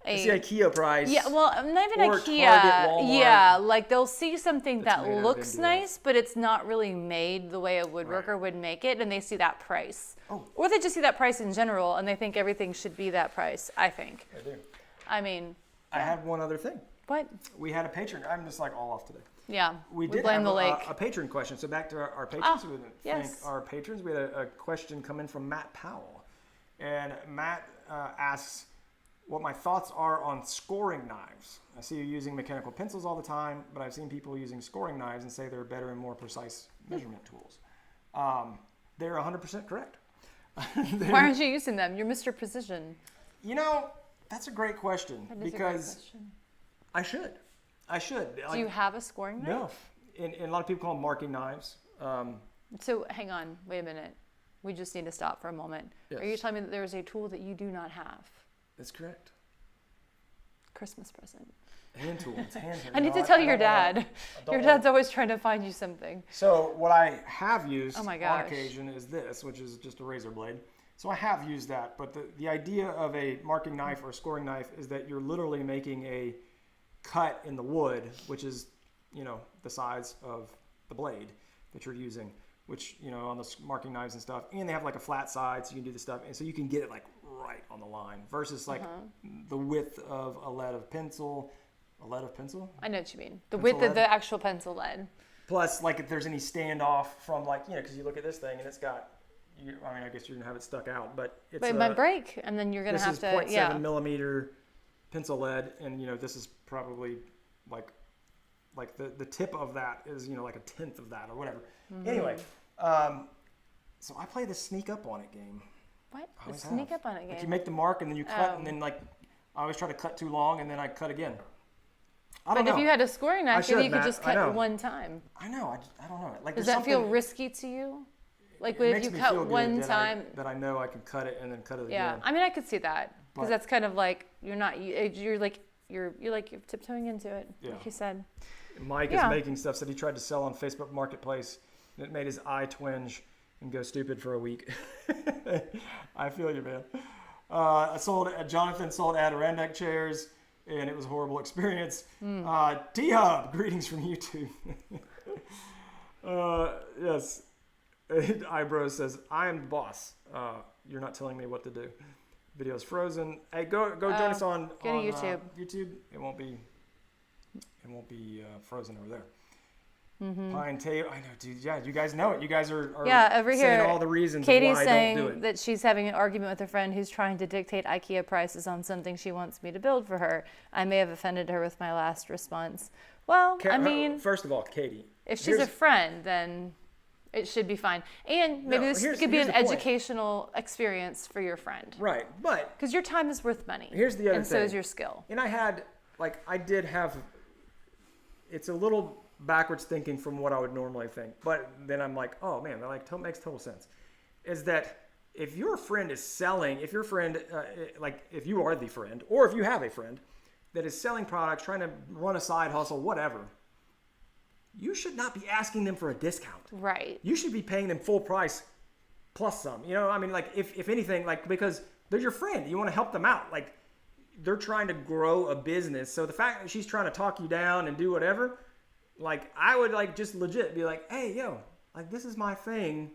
It's the IKEA price. Yeah, well, not even or IKEA. Target, Walmart. Yeah, like they'll see something that made out of looks India. nice, but it's not really made the way a woodworker would make it, and they see that price. Oh. Or they just see that price in general, and they think everything should be that price, I think. I do. I mean, I had one other thing. what? We had a patron. I'm just like all off today. Yeah, We did blame have the lake. a patron question. So back to our patrons. We would yes. thank our patrons. We had a question come in from Matt Powell. And Matt asks what my thoughts are on scoring knives. I see you using mechanical pencils all the time, but I've seen people using scoring knives and say they're better and more precise measurement tools. They're 100% correct. Why aren't you using them? You're Mr. Precision. You know, that's a great question That is because a great question. I should. Do you have a scoring knife? No. And a lot of people call them marking knives. So hang on, wait a minute. We just need to stop for a moment. Yes. Are you telling me that there is a tool that you do not have? That's correct. Christmas present. Hand tools. I need to tell your dad. Your dad's always trying to find you something. So what I have used Oh my on gosh. occasion is this, which is just a razor blade. So I have used that, but the idea of a marking knife or a scoring knife is that you're literally making a cut in the wood, which is, you know, the size of the blade that you're using, which, you know, on the marking knives and stuff, and they have like a flat side so you can do the stuff, and so you can get it like right on the line versus like the width of a lead of pencil. A lead of pencil? I know what you mean. The Pencil width of lead? the actual pencil lead. Plus, like if there's any standoff from like, you know, because you look at this thing and it's got, I mean, I guess you're gonna have it stuck out, but it's But it might break, and then you're gonna this have is to, 0.7 millimeter pencil lead, and you know this is probably like the tip of that is, you know, like a tenth of that or whatever. Anyway, so I play the sneak up on it game. What? I The always sneak have. up on it Like you game. make the mark and then you cut, Oh. and then like I always try to cut too long and then I cut again. I But don't know. if you had a scoring knife, should, maybe you could Matt. just I know. cut one time. I know. I don't know. Like Does there's that feel something- risky to you? Like it if makes you me cut feel good one that time? that I know I can cut it and then cut it Yeah, again. I mean, I could see that because But- that's kind of like you're tiptoeing into it, Yeah. like you said. Mike Yeah. is making stuff that he tried to sell on Facebook Marketplace, and it made his eye twinge and go stupid for a week. I feel you, man. Jonathan sold Adirondack chairs, and it was a horrible experience. T-Hub, greetings from YouTube. Yes. Eyebrows says, I am the boss. You're not telling me what to do. Video's frozen. Hey, go join us on go to YouTube. YouTube. It won't be frozen over there. Pine tape. I know, dude. Yeah, you guys know it. You guys are Yeah, over saying here, all the reasons Katie's why I saying don't do it. that she's having an argument with a friend who's trying to dictate IKEA prices on something she wants me to build for her. I may have offended her with my last response. Well, I mean, first of all, Katie, if she's a friend, then it should be fine. And maybe this could be here's an the point. educational experience for your friend. right, but Because your time is worth money. here's the other and thing. so is your skill. And I did have. It's a little backwards thinking from what I would normally think, but then I'm like, oh man, that makes total sense. Is that if your friend is selling, if your friend, if you are the friend, or if you have a friend that is selling products, trying to run a side hustle, whatever, you should not be asking them for a discount. Right. You should be paying them full price plus some. You know, I mean, like if anything, like because they're your friend, you want to help them out. Like they're trying to grow a business. So the fact that she's trying to talk you down and do whatever, like I would like just legit be like, hey, yo, like this is my thing.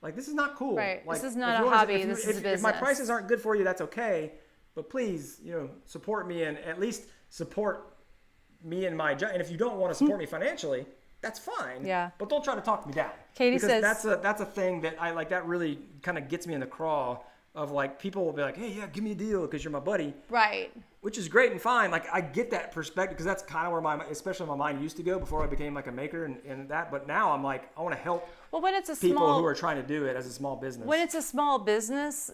Like this is not cool. Right. Like, This is not if a you wanna- hobby, if you- this is a If my business. prices aren't good for you, that's okay. But please, you know, support me and at least support me and my job. And if you don't want to support me financially, that's fine. Yeah. But don't try to talk me down. Katie because says that's a thing that I like. That really kind of gets me in the craw of like people will be like, hey, yeah, give me a deal because you're my buddy. Right. Which is great and fine. Like I get that perspective because that's kind of where especially my mind used to go before I became like a maker and that. But now I'm like, I want to help. Well, when it's a people who are trying to do it as a small business. When it's a small business,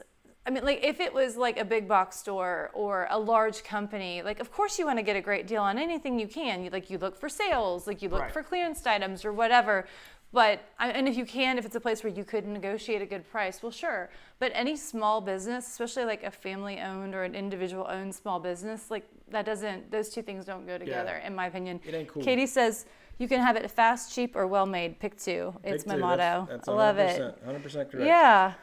I mean, like if it was like a big box store or a large company, like of course you want to get a great deal on anything you can. You look for sales, like you look for clearance items or whatever. But and if you can, if it's a place where you could negotiate a good price, well, sure. But any small business, especially like a family-owned or an individual-owned small business, like those two things don't go together, in my opinion. It ain't cool. Katie says you can have it fast, cheap, or well-made. Pick two. It's my motto. That's I love it. 100% correct. Yeah.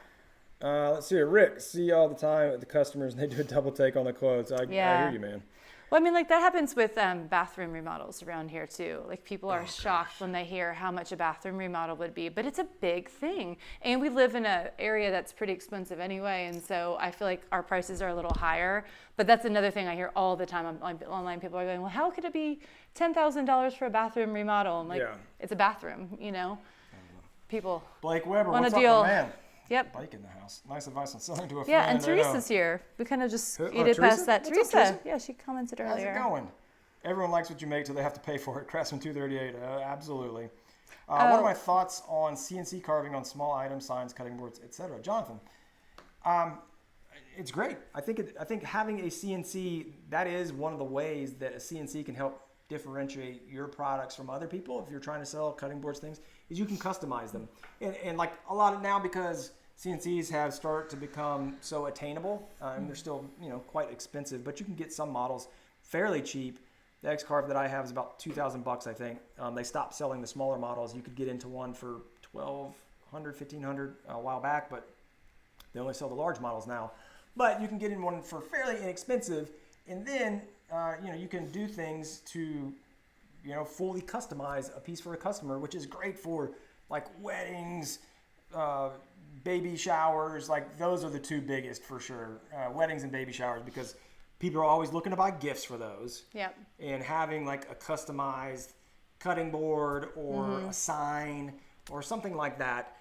Let's see here. Rick, see all the time at the customers, and they do a double take on the quotes. I hear you, man. Well, I mean, like that happens with bathroom remodels around here too. Like people are shocked when they hear how much a bathroom remodel would be, but it's a big thing. And we live in an area that's pretty expensive anyway, and so I feel like our prices are a little higher. But that's another thing I hear all the time online. People are going, well, how could it be $10,000 for a bathroom remodel? I'm like, it's a bathroom, People Blake Weber, want what's a deal. Up, man? Yep. Bike in the house. Nice advice on selling to a friend. Yeah, and Teresa's here. We kind of just past that. What's up, Teresa? Yeah, she commented earlier. How's it going? Everyone likes what you make, so they have to pay for it. Craftsman 238, absolutely. What are my thoughts on CNC carving on small items, signs, cutting boards, etc.? Jonathan, it's great. I think having a CNC, that is one of the ways that a CNC can help differentiate your products from other people. If you're trying to sell cutting boards, things, is you can customize them. And like a lot of now, because CNCs have started to become so attainable, and they're still quite expensive, but you can get some models fairly cheap. The X-Carve that I have is about $2,000, I think. They stopped selling the smaller models. You could get into one for $1,200, $1,500 a while back, but they only sell the large models now. But you can get in one for fairly inexpensive, and then you can do things to fully customize a piece for a customer, which is great for like weddings, baby showers. Like those are the two biggest for sure, weddings and baby showers, because people are always looking to buy gifts for those. Yep. And having like a customized cutting board or a sign or something like that,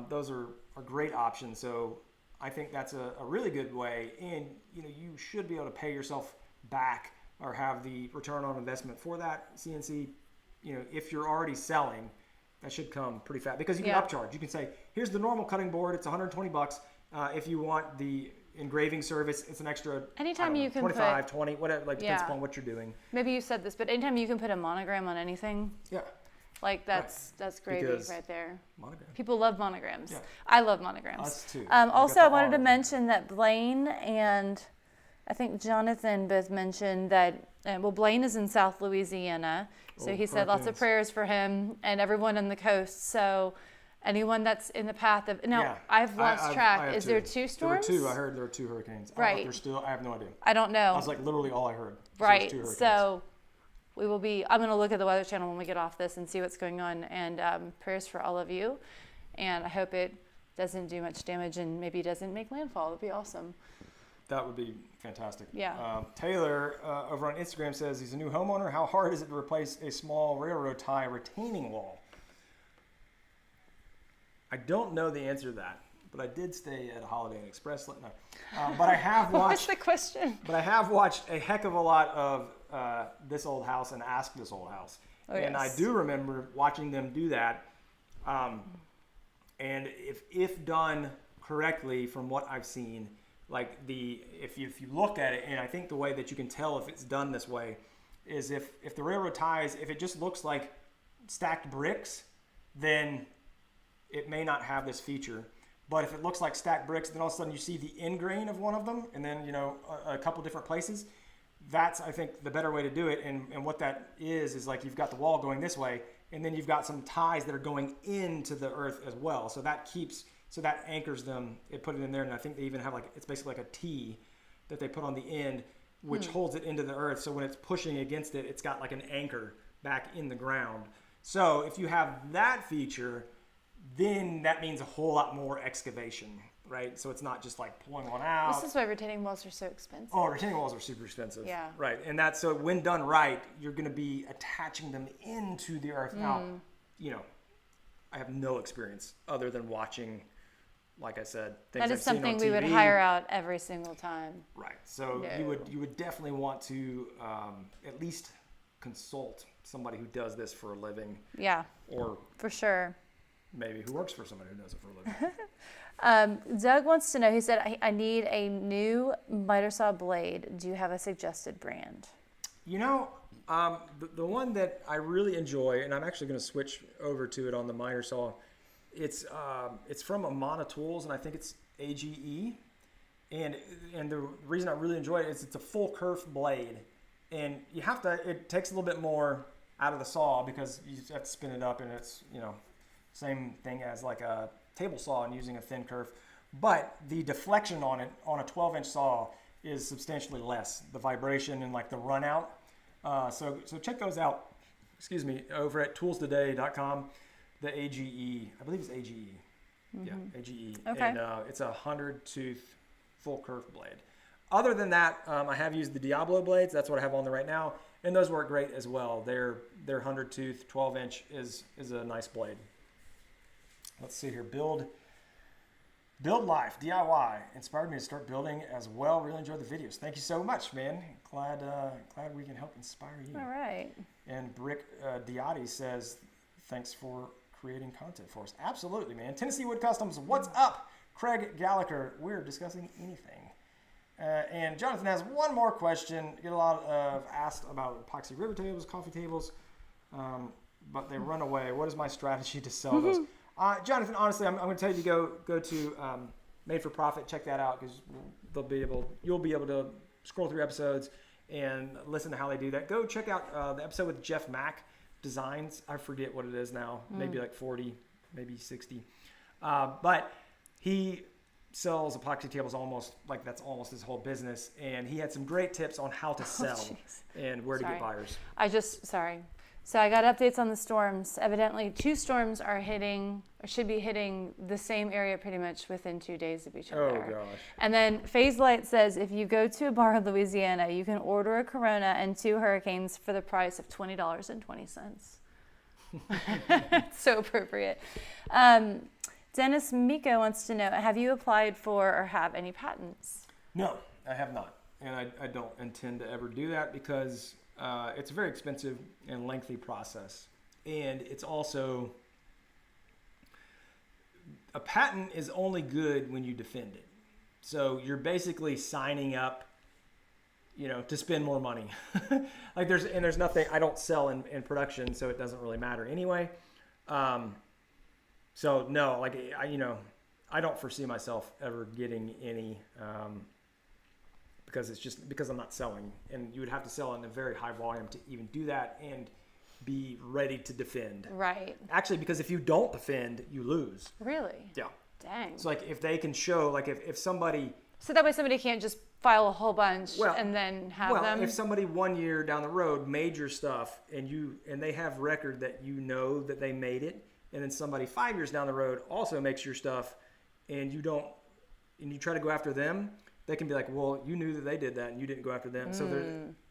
those are great options. So I think that's a really good way, and you should be able to pay yourself back or have the return on investment for that CNC. If you're already selling, that should come pretty fast, because you can upcharge. You can say, here's the normal cutting board, it's $120. If you want the engraving service, it's an extra anytime you can 25, 20, whatever, like depends upon what you're doing. Maybe you said this, but anytime you can put a monogram on anything, like that's gravy right there. Monogram. People love monograms. Yeah. I love monograms. Us too. Also, I wanted to mention that Blaine and I think Jonathan both mentioned that, Blaine is in South Louisiana, so he said lots of prayers for him and everyone on the coast. So anyone that's in the path of, I've lost track. Is there two storms? There were two. I heard there were two hurricanes. Right. I have no idea. I don't know. I was like literally all I heard. Right. So I'm going to look at the Weather Channel when we get off this and see what's going on, and prayers for all of you. And I hope it doesn't do much damage and maybe doesn't make landfall. It would be awesome. That would be fantastic. Yeah. Taylor over on Instagram says he's a new homeowner. How hard is it to replace a small railroad tie retaining wall? I don't know the answer to that, but I did stay at a Holiday Inn Express. No. But I have watched. What's the question? But I have watched a heck of a lot of This Old House and Ask This Old House, and I do remember watching them do that. And if done correctly, from what I've seen, like if you look at it, and I think the way that you can tell if it's done this way is if the railroad ties, if it just looks like stacked bricks, then it may not have this feature. But if it looks like stacked bricks, then all of a sudden you see the end grain of one of them, and then a couple different places. That's, I think, the better way to do it. And what that is like you've got the wall going this way, and then you've got some ties that are going into the earth as well. So that anchors them. It put it in there, and I think they even have it's basically like a T that they put on the end, which holds it into the earth. So when it's pushing against it, it's got like an anchor back in the ground. So if you have that feature, then that means a whole lot more excavation. right? So it's not just like pulling one out. This is why retaining walls are so expensive. Oh, retaining walls are super expensive. Yeah. Right, and that's so when done right, you're going to be attaching them into the earth. Now, I have no experience other than watching, like I said, things That is I've seen something on we would TV. hire out every single time. Right. So you would definitely want to at least consult somebody who does this for a living. Yeah. Or for sure. Maybe who works for somebody who does it for a living. Doug wants to know, he said, I need a new miter saw blade. Do you have a suggested brand? The one that I really enjoy, and I'm actually going to switch over to it on the miter saw, it's from Amana Tools, and I think it's AGE. And the reason I really enjoy it is it's a full kerf blade. And it takes a little bit more out of the saw because you have to spin it up, and it's, same thing as like a table saw and using a thin kerf. But the deflection on it, on a 12-inch saw, is substantially less. The vibration and like the run out. So check those out, over at toolstoday.com. The AGE, I believe it's AGE. Mm-hmm. Yeah, AGE. Okay. And it's a 100-tooth full kerf blade. Other than that, I have used the Diablo blades. That's what I have on there right now. And those work great as well. Their 100-tooth, 12-inch is a nice blade. Let's see here. Build Life, DIY. Inspired me to start building as well. Really enjoyed the videos. Thank you so much, man. Glad we can help inspire you. All right. And Brick Diotti says, thanks for creating content for us. Absolutely, man. Tennessee Wood Customs, what's up? Craig Gallagher, we're discussing anything. And Jonathan has one more question. Get a lot of asked about epoxy river tables, coffee tables, but they run away. What is my strategy to sell those? Jonathan, honestly, I'm going to tell you to go to Made for Profit. Check that out because you'll be able to scroll through episodes and listen to how they do that. Go check out the episode with Jeff Mack Designs. I forget what it is now. Maybe like 40, maybe 60. But he sells epoxy tables that's almost his whole business. And he had some great tips on how to sell and where to get buyers. So I got updates on the storms. Evidently, 2 storms are should be hitting the same area pretty much within 2 days of each other. Oh, gosh. And then Phase Light says if you go to a bar in Louisiana, you can order a Corona and 2 Hurricanes for the price of $20.20. So appropriate. Dennis Miko wants to know, have you applied for or have any patents? No, I have not. And I don't intend to ever do that because it's a very expensive and lengthy process. And it's also, a patent is only good when you defend it. So you're basically signing up, to spend more money. There's nothing, I don't sell in production, so it doesn't really matter anyway. So no, I don't foresee myself ever getting any, because I'm not selling, and you would have to sell in a very high volume to even do that and be ready to defend. Right. Actually, because if you don't defend, you lose. Really? Yeah. Dang. So if they can show, if somebody. So that way somebody can't just file a whole bunch and then have them. Well, if somebody 1 year down the road made your stuff and they have record that that they made it, and then somebody 5 years down the road also makes your stuff, and you try to go after them. They can be like, well, you knew that they did that and you didn't go after them. So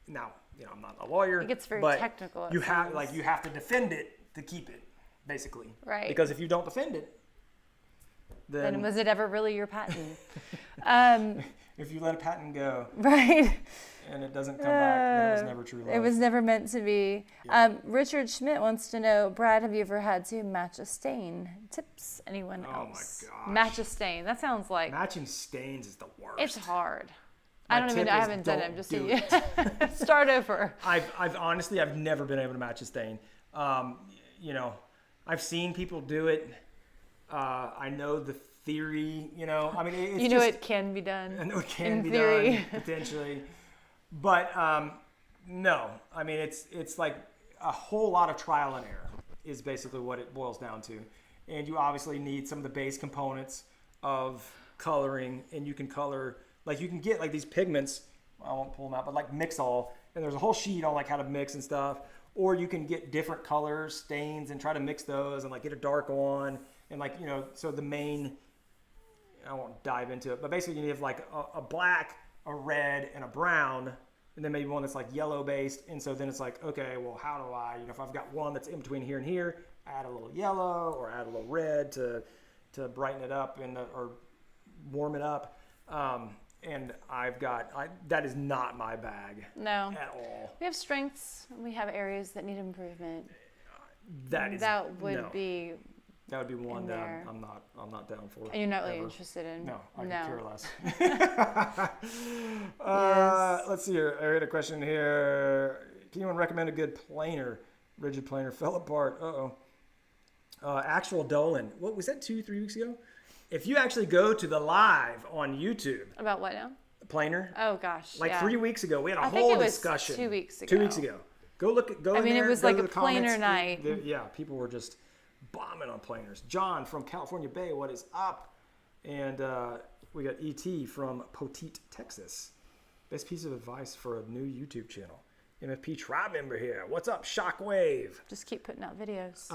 now, I'm not a lawyer. It gets very technical. You have to defend it to keep it, basically. Right. Because if you don't defend it, then was it ever really your patent? If you let a patent go, right, and it doesn't come back, then it was never true love. It was never meant to be. Yeah. Richard Schmidt wants to know, Brad, have you ever had to match a stain? Tips? Anyone else? Oh my gosh. Match a stain. That sounds like matching stains is the worst. It's hard. I haven't done it. I'm just saying. Start over. I've honestly never been able to match a stain. I've seen people do it. I know the theory. It can be done. I know it can be theory. done potentially, but no. It's like a whole lot of trial and error is basically what it boils down to. And you obviously need some of the base components of coloring, and you can color. You can get these pigments, I won't pull them out, but mix-all, and there's a whole sheet on how to mix and stuff. Or you can get different colors, stains, and try to mix those and get a dark on, and so the main I won't dive into it, but basically you have like a black, a red, and a brown, and then maybe one that's like yellow based. And so then it's like, okay, well, how do I, if I've got one that's in between here and here, add a little yellow or add a little red to brighten it up or warm it up. And that is not my bag. No. At all. We have strengths. We have areas that need improvement. That would be one that I'm not down for. And you're not really interested in. No, I could care less. Yes. Let's see here. I had a question here. Can anyone recommend a good planer? Rigid planer fell apart. Actual Dolan. What was that? 2-3 weeks ago? If you actually go to the live on YouTube. About what now? Planer. Oh gosh. 3 weeks ago, we had a I whole think it was discussion. 2 weeks ago. 2 weeks ago. Go look at. Go. I mean, in there, it was go like to a the comments. planer night. Yeah, people were just bombing on planers. John from California Bay, what is up? And we got ET from Poteet, Texas. Best piece of advice for a new YouTube channel. MFP tribe member here. What's up, Shockwave? Just keep putting out videos.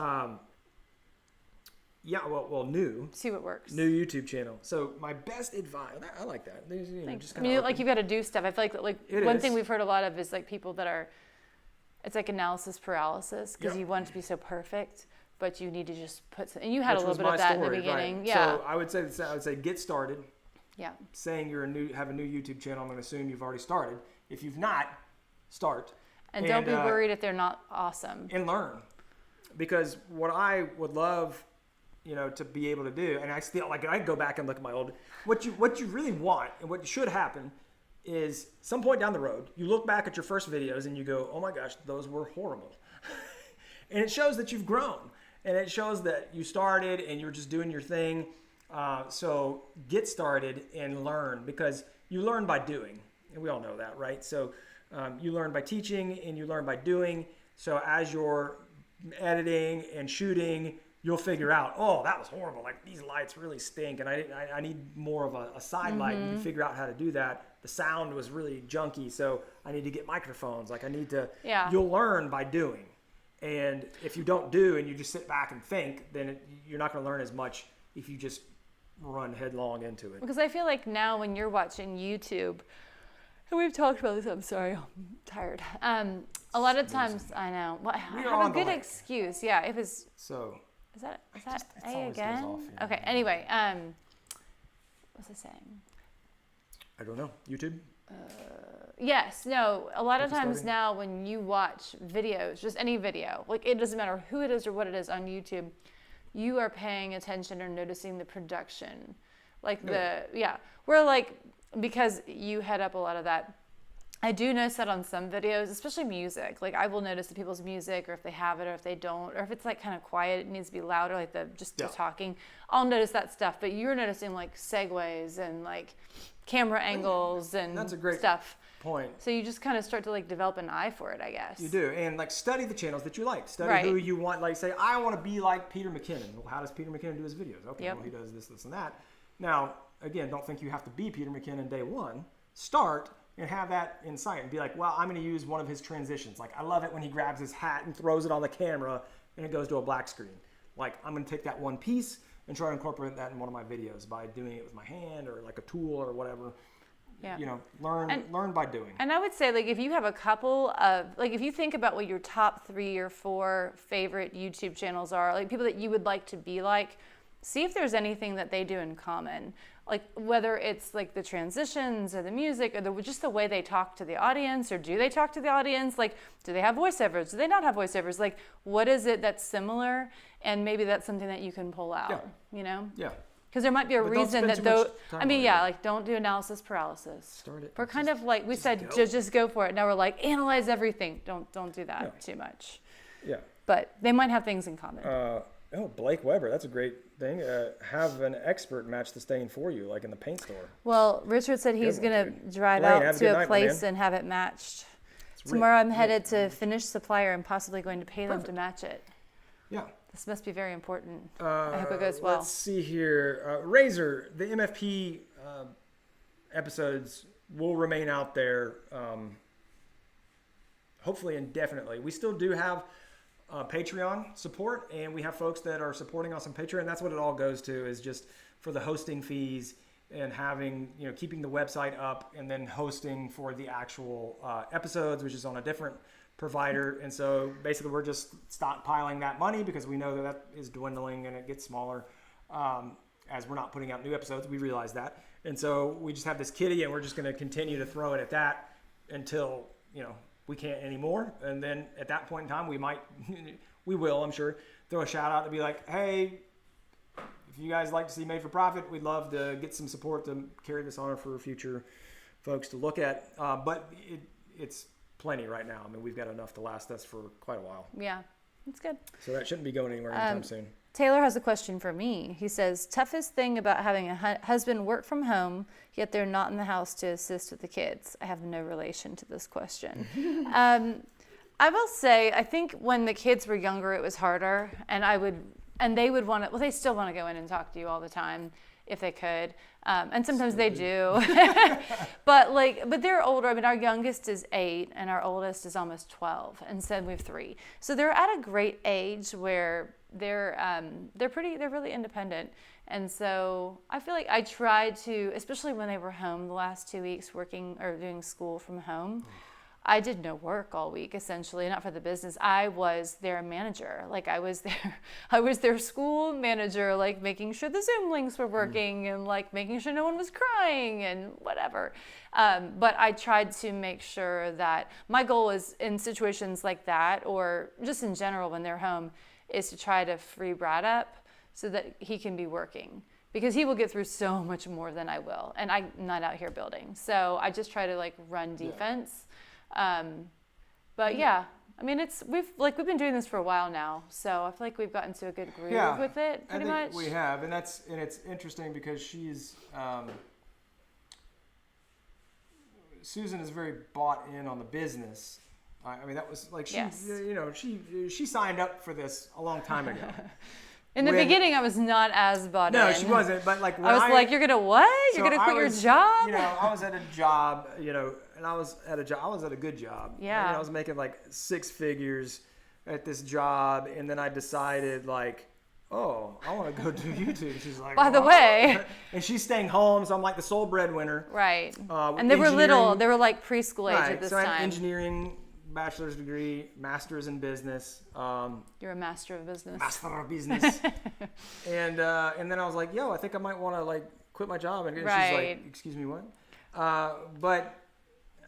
Yeah, well, new. See what works. New YouTube channel. So my best advice, I like that. Thanks. Like you've got to do stuff. I feel like one thing we've heard a lot of is like people that are, it's like analysis paralysis because you want it to be so perfect, but you need to just put some, and you had a little bit of that in the beginning. Right. Yeah. So I would say get started. Yeah. Saying have a new YouTube channel, I'm going to assume you've already started. If you've not, start. And don't be worried if they're not awesome. And learn. Because what I would love, to be able to do, and I still, I go back and look at my old, what you really want and what should happen is some point down the road, you look back at your first videos and you go, oh my gosh, those were horrible. And it shows that you've grown. And it shows that you started and you're just doing your thing. So get started and learn, because you learn by doing. And we all know that, right? So you learn by teaching and you learn by doing. So as you're editing and shooting, you'll figure out, oh, that was horrible. Like these lights really stink, and I need more of a side light. And you figure out how to do that. The sound was really junky, so I need to get microphones. Like I need to. Yeah. You'll learn by doing, and if you don't do and you just sit back and think, then you're not going to learn as much if you just run headlong into it. Because I feel like now when you're watching YouTube, and we've talked about this. I'm sorry, I'm tired. A lot of times, I know. Well, I have a good excuse. Yeah, it was. So. Is that it A again? goes off, yeah. Okay. Anyway, what was I saying? I don't know. YouTube? Yes. No. A lot of times starting? now when you watch videos, just any video, like it doesn't matter who it is or what it is on YouTube, you are paying attention or noticing the production. We're like, because you head up a lot of that. I do notice that on some videos, especially music. Like I will notice the people's music, or if they have it, or if they don't, or if it's like kind of quiet, it needs to be louder, like the talking. I'll notice that stuff. But you're noticing like segues and like camera angles and that's a great stuff. Point. So you just kind of start to like develop an eye for it, I guess. You do, and like study the channels that you like. Study who you want. Like say, I want to be like Peter McKinnon. Well, how does Peter McKinnon do his videos? Okay, well he does this, this, and that. Now, again, don't think you have to be Peter McKinnon day one. Start. And have that in sight and be like, well, I'm going to use one of his transitions. Like, I love it when he grabs his hat and throws it on the camera and it goes to a black screen. Like, I'm going to take that one piece and try to incorporate that in one of my videos by doing it with my hand or like a tool or whatever. Yeah. Learn by doing. And I would say, like, if you have a couple of, like, if you think about what your top 3 or 4 favorite YouTube channels are, like people that you would like to be like, see if there's anything that they do in common. Like whether it's like the transitions or the music or just the way they talk to the audience, or do they talk to the audience? Like, do they have voiceovers? Do they not have voiceovers? Like, what is it that's similar? And maybe that's something that you can pull out, Yeah. Because there might be a reason that don't do analysis paralysis. Start it. We're kind of like, we said, just go for it. Now we're like, analyze everything. Don't do that too much. Yeah. But they might have things in common. Blake Weber, that's a great thing. Have an expert match the stain for you, like in the paint store. Well, Richard said he's going to drive out to a place and have it matched. Tomorrow I'm headed to Finish Supplier and possibly going to pay them to match it. Yeah. This must be very important. I hope it goes well. Let's see here. Razor, the MFP episodes will remain out there, hopefully indefinitely. We still do have Patreon support, and we have folks that are supporting us on Patreon. That's what it all goes to, is just for the hosting fees and having, keeping the website up and then hosting for the actual episodes, which is on a different provider. And so basically we're just stockpiling that money because we know that is dwindling and it gets smaller as we're not putting out new episodes. We realize that. And so we just have this kitty and we're just going to continue to throw it at that until, we can't anymore. And then at that point in time, we will, I'm sure, throw a shout out to be like, hey, if you guys like to see Made for Profit, we'd love to get some support to carry this on for future folks to look at. But it's plenty right now. I mean, we've got enough to last us for quite a while. Yeah, that's good. So that shouldn't be going anywhere anytime soon. Taylor has a question for me. He says, toughest thing about having a husband work from home, yet they're not in the house to assist with the kids. I have no relation to this question. I will say, I think when the kids were younger, it was harder, and they would want to, well, they still want to go in and talk to you all the time if they could. And sometimes they do. but they're older. I mean, our youngest is 8 and our oldest is almost 12. And so we have 3. So they're at a great age where they're really independent. And so I feel like I tried to, especially when they were home the last 2 weeks working or doing school from home, I did no work all week, essentially, not for the business. I was their manager. Like I was their school manager, like making sure the Zoom links were working and like making sure no one was crying and whatever. But I tried to make sure that my goal is in situations like that, or just in general when they're home, is to try to free Brad up so that he can be working. Because he will get through so much more than I will. And I'm not out here building. So I just try to like run defense. Yeah. But yeah, I mean, we've been doing this for a while now, so I feel like we've gotten to a good groove with it, pretty much. We have, and it's interesting because she's Susan is very bought in on the business. I mean, that was like she signed up for this a long time ago. In the beginning, I was not as bought in. No, she wasn't. But like when I was like, "You're gonna what? You're gonna quit your job?" I was at a job, and I was at a good job. Yeah. I was making like 6 figures at this job, and then I decided like, oh, I want to go do YouTube. She's like, by the way, and she's staying home, so I'm like the sole breadwinner. Right. And they were little. They were like preschool age at this time. So I had engineering. Bachelor's degree, master's in business. You're a master of business. Master of business. and then I was like, yo, I think I might want to like quit my job. And she's like, excuse me, what? But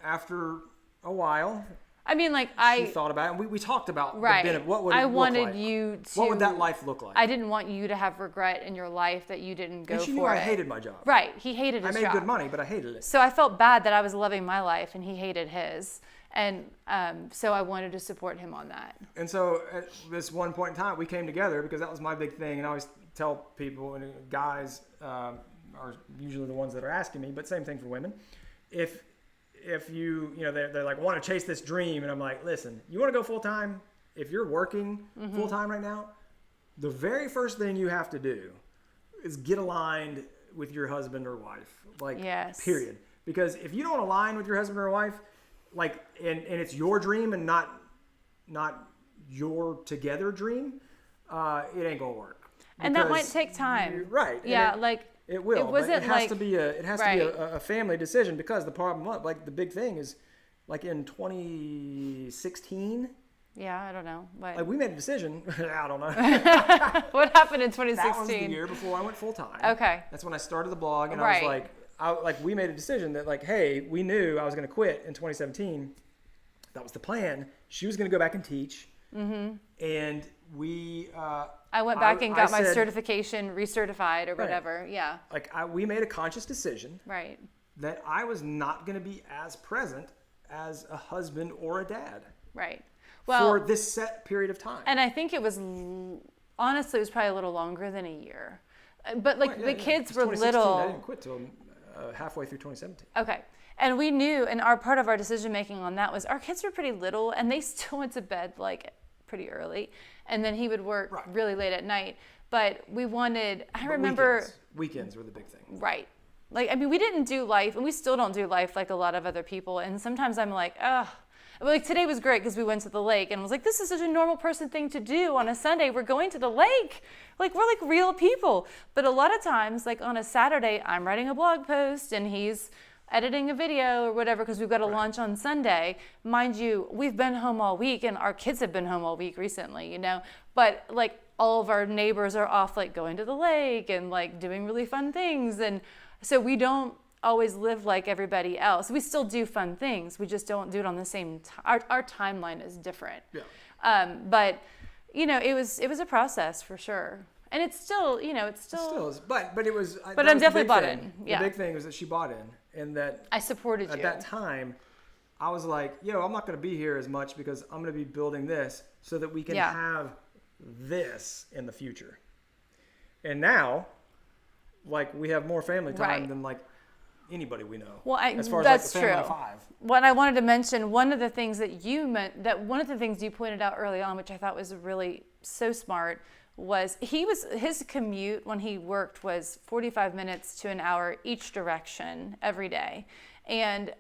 after a while, I mean, like she thought about it, and we talked about the benefit. What would I it look wanted like? you to. What would that life look like? I didn't want you to have regret in your life that you didn't go for it. And she knew I hated my job. Right. He hated his job. I made good money, but I hated it. So I felt bad that I was loving my life and he hated his. And so I wanted to support him on that. And so at this one point in time, we came together because that was my big thing. And I always tell people, and guys are usually the ones that are asking me, but same thing for women. If you they're like, want to chase this dream. And I'm like, listen, you want to go full time? If you're working full time right now, the very first thing you have to do is get aligned with your husband or wife. Like, yes. Period. Because if you don't align with your husband or wife, like, and it's your dream and not your together dream, it ain't gonna work. And that might take time. Right. Yeah, it will. It wasn't but it has to be a family decision, because the problem, like the big thing is, like in 2016. Yeah, I don't know. But like we made a decision. I don't know. What happened in 2016? That was the year before I went full time. Okay. That's when I started the blog, and I was like, we made a decision that like, hey, we knew I was going to quit in 2017. That was the plan. She was going to go back and teach. Mm-hmm. And we. I went back and got my certification recertified or whatever. Right. Yeah. Like we made a conscious decision. Right. That I was not going to be as present as a husband or a dad. Right. Well, for this set period of time. And I think it was, honestly, it was probably a little longer than a year. But like the kids were little. I didn't quit till halfway through 2017. Okay. And we knew, and part of our decision making on that was our kids were pretty little and they still went to bed like pretty early. And then he would work really late at night. But we wanted, I remember. Weekends were the big thing. Right. Like, I mean, we didn't do life, and we still don't do life like a lot of other people. And sometimes I'm like, ugh. But like today was great because we went to the lake and was like, this is such a normal person thing to do on a Sunday. We're going to the lake. Like we're like real people. But a lot of times, like on a Saturday, I'm writing a blog post and he's editing a video or whatever because we've got to launch on Sunday. Mind you, we've been home all week and our kids have been home all week recently, you know, but like all of our neighbors are off like going to the lake and like doing really fun things. And so we don't always live like everybody else. We still do fun things. We just don't do it on the same time. Our timeline is different. Yeah. But you know, it was a process for sure. And it's still, you know, It still is. But it was. But I'm definitely bought in. Yeah. The big thing was that she bought in. And that I supported you. At that time, I was like, I'm not going to be here as much because I'm going to be building this so that we can have this in the future. And now, like, we have more family time than, like, anybody we know. Well, as far that's as, like, the family true. of 5. What I wanted to mention, one of the things that you meant, that one of the things you pointed out early on, which I thought was really so smart, was his commute when he worked was 45 minutes to an hour each direction every day. And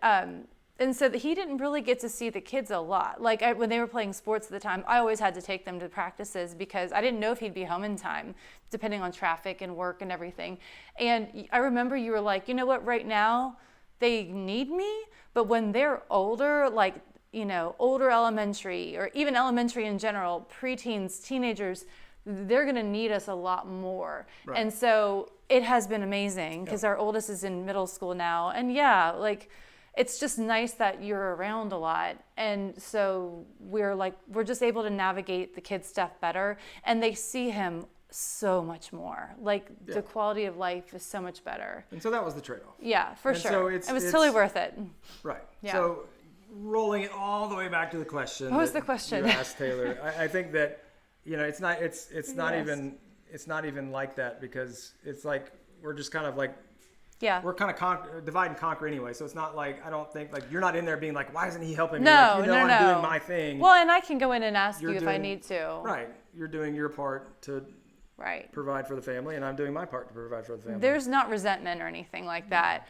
so he didn't really get to see the kids a lot. Like when they were playing sports at the time, I always had to take them to practices because I didn't know if he'd be home in time, depending on traffic and work and everything. And I remember you were like, you know what, right now they need me, but when they're older, like, you know, older elementary or even elementary in general, preteens, teenagers, they're going to need us a lot more. Right. And so it has been amazing because our oldest is in middle school now. And like, it's just nice that you're around a lot. And so we're just able to navigate the kids' stuff better. And they see him so much more. Like the quality of life is so much better. And so that was the trade-off. Yeah, for and sure. So it was totally worth it. Right. Yeah. So rolling it all the way back to the question. What was the question? You asked Taylor. I think that, you know, it's not even like that because it's like we're just kind of like we're kind of divide and conquer anyway. So it's not like I don't think like you're not in there being like, why isn't he helping me? Like, you know, I'm doing my thing. Well, and I can go in and ask you if I need to. Right. You're doing your part to provide for the family, and I'm doing my part to provide for the family. There's not resentment or anything like that.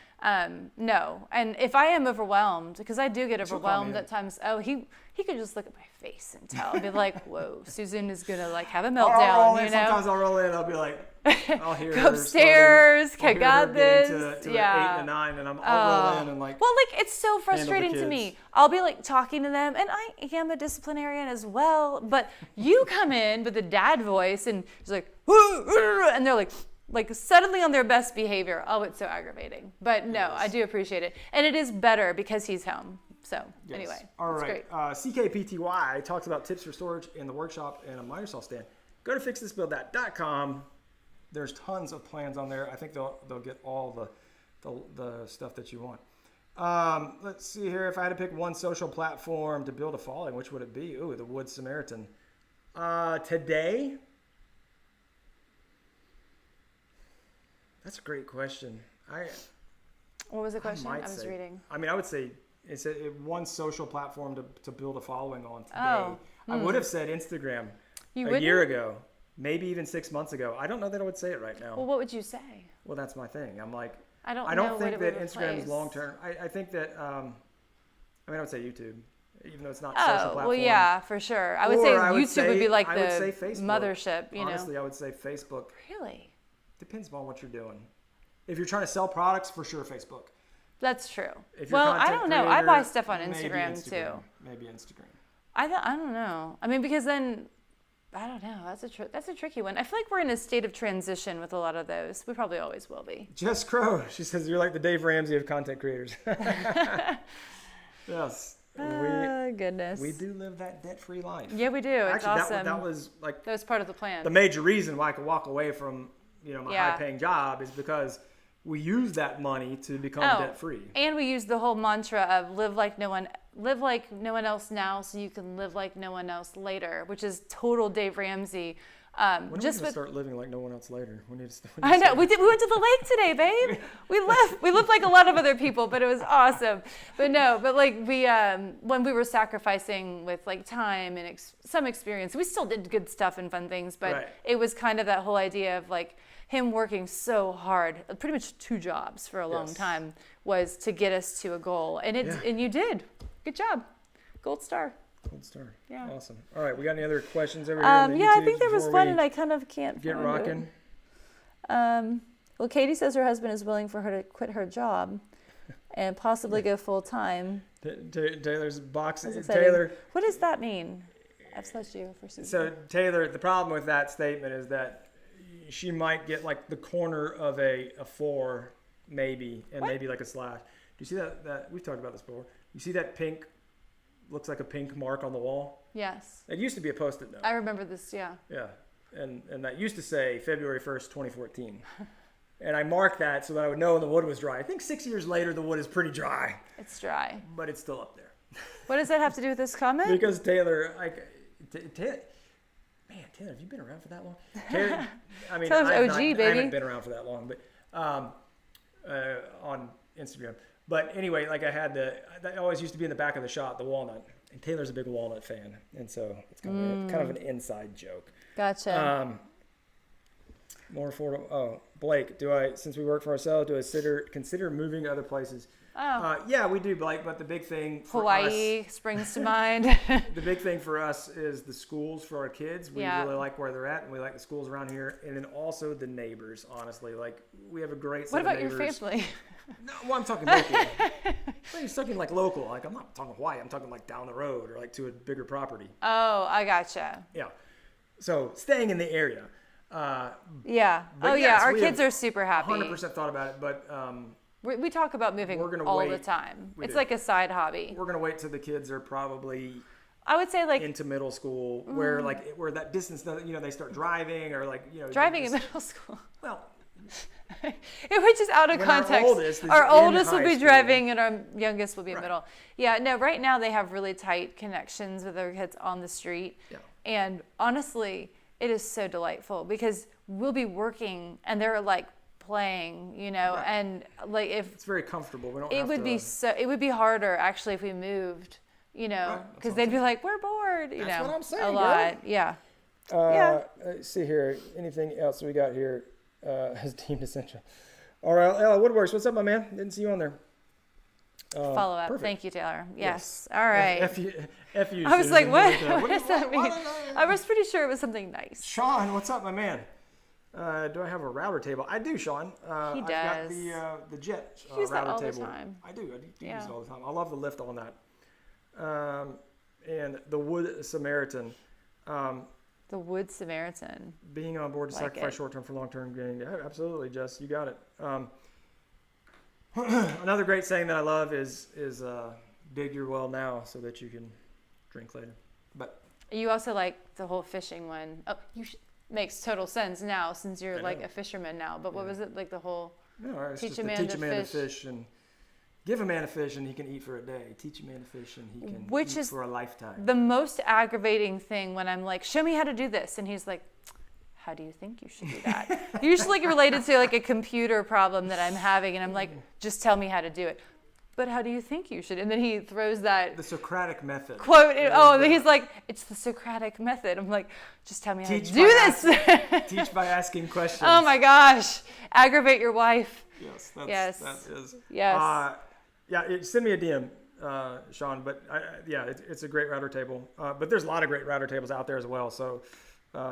No. And if I am overwhelmed, because I do get overwhelmed at times, he could just look at my face and tell. I'd be like, whoa, Susan is going to like have a meltdown, you know? Sometimes I'll roll in, I'll be like, I'll hear go upstairs, I got this. To 8 and 9, and I'll roll in and like. Well, like it's so frustrating to me. I'll be like talking to them, and I am a disciplinarian as well. But you come in with a dad voice, and he's like, and they're like suddenly on their best behavior. Oh, it's so aggravating. But no, I do appreciate it, and it is better because he's home. So anyway, all right. Great. CKPTY talks about tips for storage in the workshop and a miter saw stand. Go to fixthisbuildthat.com. There's tons of plans on there. I think they'll get all the stuff that you want. Let's see here. If I had to pick one social platform to build a following, which would it be? Ooh, the Wood Samaritan. Today? That's a great question. What was the question? I was reading. I mean, I would say it's one social platform to build a following on today. Oh. I would have said Instagram a year ago. Maybe even 6 months ago. I don't know that I would say it right now. Well, what would you say? Well, that's my thing. I'm like, I don't think that Instagram is long term. I think that, I would say YouTube, even though it's not social platform. Well, yeah, for sure. I would say YouTube would be like the mothership, you know? Honestly, I would say Facebook. Really? Depends upon what you're doing. If you're trying to sell products, for sure, Facebook. That's true. Well, I don't know. I buy stuff on Instagram too. Maybe Instagram. I don't know. I mean, because then... I don't know. That's a tricky one. I feel like we're in a state of transition with a lot of those. We probably always will be. Jess Crow, she says you're like the Dave Ramsey of content creators. Yes. Goodness. We do live that debt-free life. Yeah, we do. It's awesome. That was like that was part of the plan. The major reason why I could walk away from my high-paying job is because we use that money to become debt-free. And we use the whole mantra of live like no one else now so you can live like no one else later, which is total Dave Ramsey. When are we going to start living like no one else later? I know. We went to the lake today, babe. We lived like a lot of other people, but it was awesome. But like we, when we were sacrificing with like time and some experience, we still did good stuff and fun things, but it was kind of that whole idea of like him working so hard, pretty much 2 jobs for a long time, was to get us to a goal. And and you did. Good job. Gold star. Gold star. Yeah. Awesome. All right, we got any other questions over here? On the Yeah, I YouTubes think there was before one, we and I kind of can't get find rocking. it. Well, Katie says her husband is willing for her to quit her job and possibly go full time. Taylor's box. That's exciting. Taylor. What does that mean? FSU for Susan. So Taylor, the problem with that statement is that she might get like the corner of a floor, maybe, and maybe like a slash. Do you see that? We've talked about this before. You see that pink? Looks like a pink mark on the wall. Yes. It used to be a Post-it note. I remember this. Yeah. Yeah, and that used to say February 1st, 2014. And I marked that so that I would know when the wood was dry. I think 6 years later, the wood is pretty dry. It's dry. But it's still up there. What does that have to do with this comment? Because Taylor, man, Taylor, have you been around for that long? Taylor, I mean, Taylor's OG, baby. I haven't been around for that long, but on Instagram. But anyway, like that always used to be in the back of the shop, the walnut. And Taylor's a big walnut fan. And so it's kind of an inside joke. Gotcha. More affordable. Oh, Blake, since we work for ourselves, do I consider moving to other places? Oh. Yeah, we do, Blake. But the big thing for Hawaii us, springs to mind. the big thing for us is the schools for our kids. We really like where they're at, and we like the schools around here, and then also the neighbors. Honestly, like we have a great set What about of your neighbors. family? No, well, I'm talking local. I'm talking like local. Like I'm not talking Hawaii. I'm talking like down the road or like to a bigger property. Oh, I gotcha. Yeah. So staying in the area. Yeah. But Oh, yes, yeah. Our we kids have are super happy. 100% thought about it, but We talk about moving we're gonna all the wait. time. We It's do. like a side hobby. we're gonna wait till the kids are probably I would say like into middle school, where that distance, they start driving or driving in just- middle school. Well, Which is out of When our context. oldest is Our in oldest will high be school. driving and our youngest will be in Right. middle. Yeah, no, right now they have really tight connections with their kids on the street. Yeah. And honestly, it is so delightful because we'll be working and they're like playing, Right. and like if it's very comfortable. We don't it have would to, be it would be harder actually if we moved, Right, that's because what they'd I'm be like, we're bored, That's what I'm saying, a girl. lot. Yeah. Let's see here. Anything else we got here as deemed essential? All right, Ella Woodworks, what's up, my man? Didn't see you on there. Follow up. perfect. Thank you, Taylor. Yes. All right. F you. I was like, Susan. what? What What does that mean? I was pretty sure it was something nice. Sean, what's up, my man? Do I have a router table? I do, Sean. He I've does. got the Jet You use that router all the table. time. I do use Yeah. it all the time. I love the lift on that. And the Wood Samaritan. The Wood Samaritan. Being on board to Like sacrifice it. short-term for long-term gain. Yeah, absolutely, Jess. You got it. Another great saying that I love is dig your well now so that you can drink later. But You also like the whole fishing one. Oh, makes total sense now since you're I like know. a fisherman now. But what Yeah. was it like the whole? no, it's Teach just a to man teach to a man fish. to fish and give a man a fish and he can eat for a day. Teach a man to fish and he can Which eat is for a lifetime. The most aggravating thing when I'm like, show me how to do this, and he's like, how do you think you should do that? Usually related to like a computer problem that I'm having, and I'm like, just tell me how to do it. But how do you think you should? And then he throws that The Socratic method. quote. is And the- he's like, it's the Socratic method. I'm like, just tell me how to Teach do by this. Teach by asking questions. Oh my gosh, aggravate your wife. Yes. Yes. That is. Yes. Send me a DM, Sean. But it's a great router table. But there's a lot of great router tables out there as well. So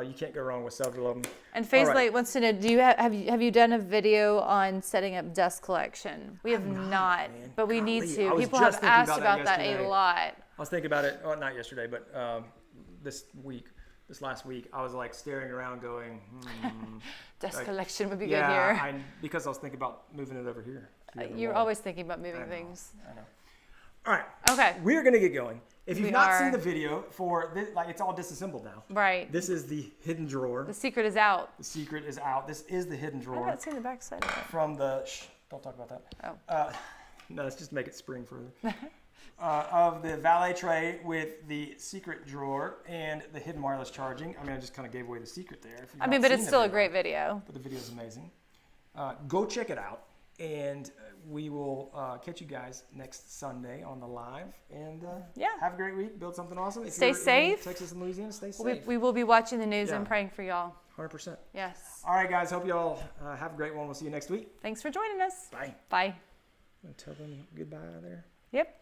you can't go wrong with several of them. And Phase All right. Light wants to know: do you have you done a video on setting up dust collection? We have not, man. but we need Golly, to. I was People just have asked thinking about about that that a yesterday. lot. I was thinking about it. Well, not yesterday, but this last week, I was like staring around, going, Dust Like, collection would be yeah, good here. because I was thinking about moving it over here. to the other You're wall. always thinking about moving I know, things. I know. All right. Okay. We're gonna get going. If you've We not are. seen the video for this, like it's all disassembled now. Right. This is the hidden drawer. The secret is out. The secret is out. This is the hidden I've drawer not seen the back side of it. from the. Shh, don't talk about that. Oh. No, let's just make it spring further. Of the valet tray with the secret drawer and the hidden wireless charging. I mean, I just kind of gave away the secret there. If you've I mean, not but it's seen the still a video. great video. But the video is amazing. Go check it out. And we will catch you guys next Sunday on the live. And Yeah. have a great week. Build something awesome. If Stay you're in safe. Texas and Louisiana, stay We, safe. we will be watching the news and Yeah. praying for y'all. 100%. Yes. All right, guys. Hope you all have a great one. We'll see you next week. Thanks for joining us. Bye. Bye. Tell them goodbye there. Yep.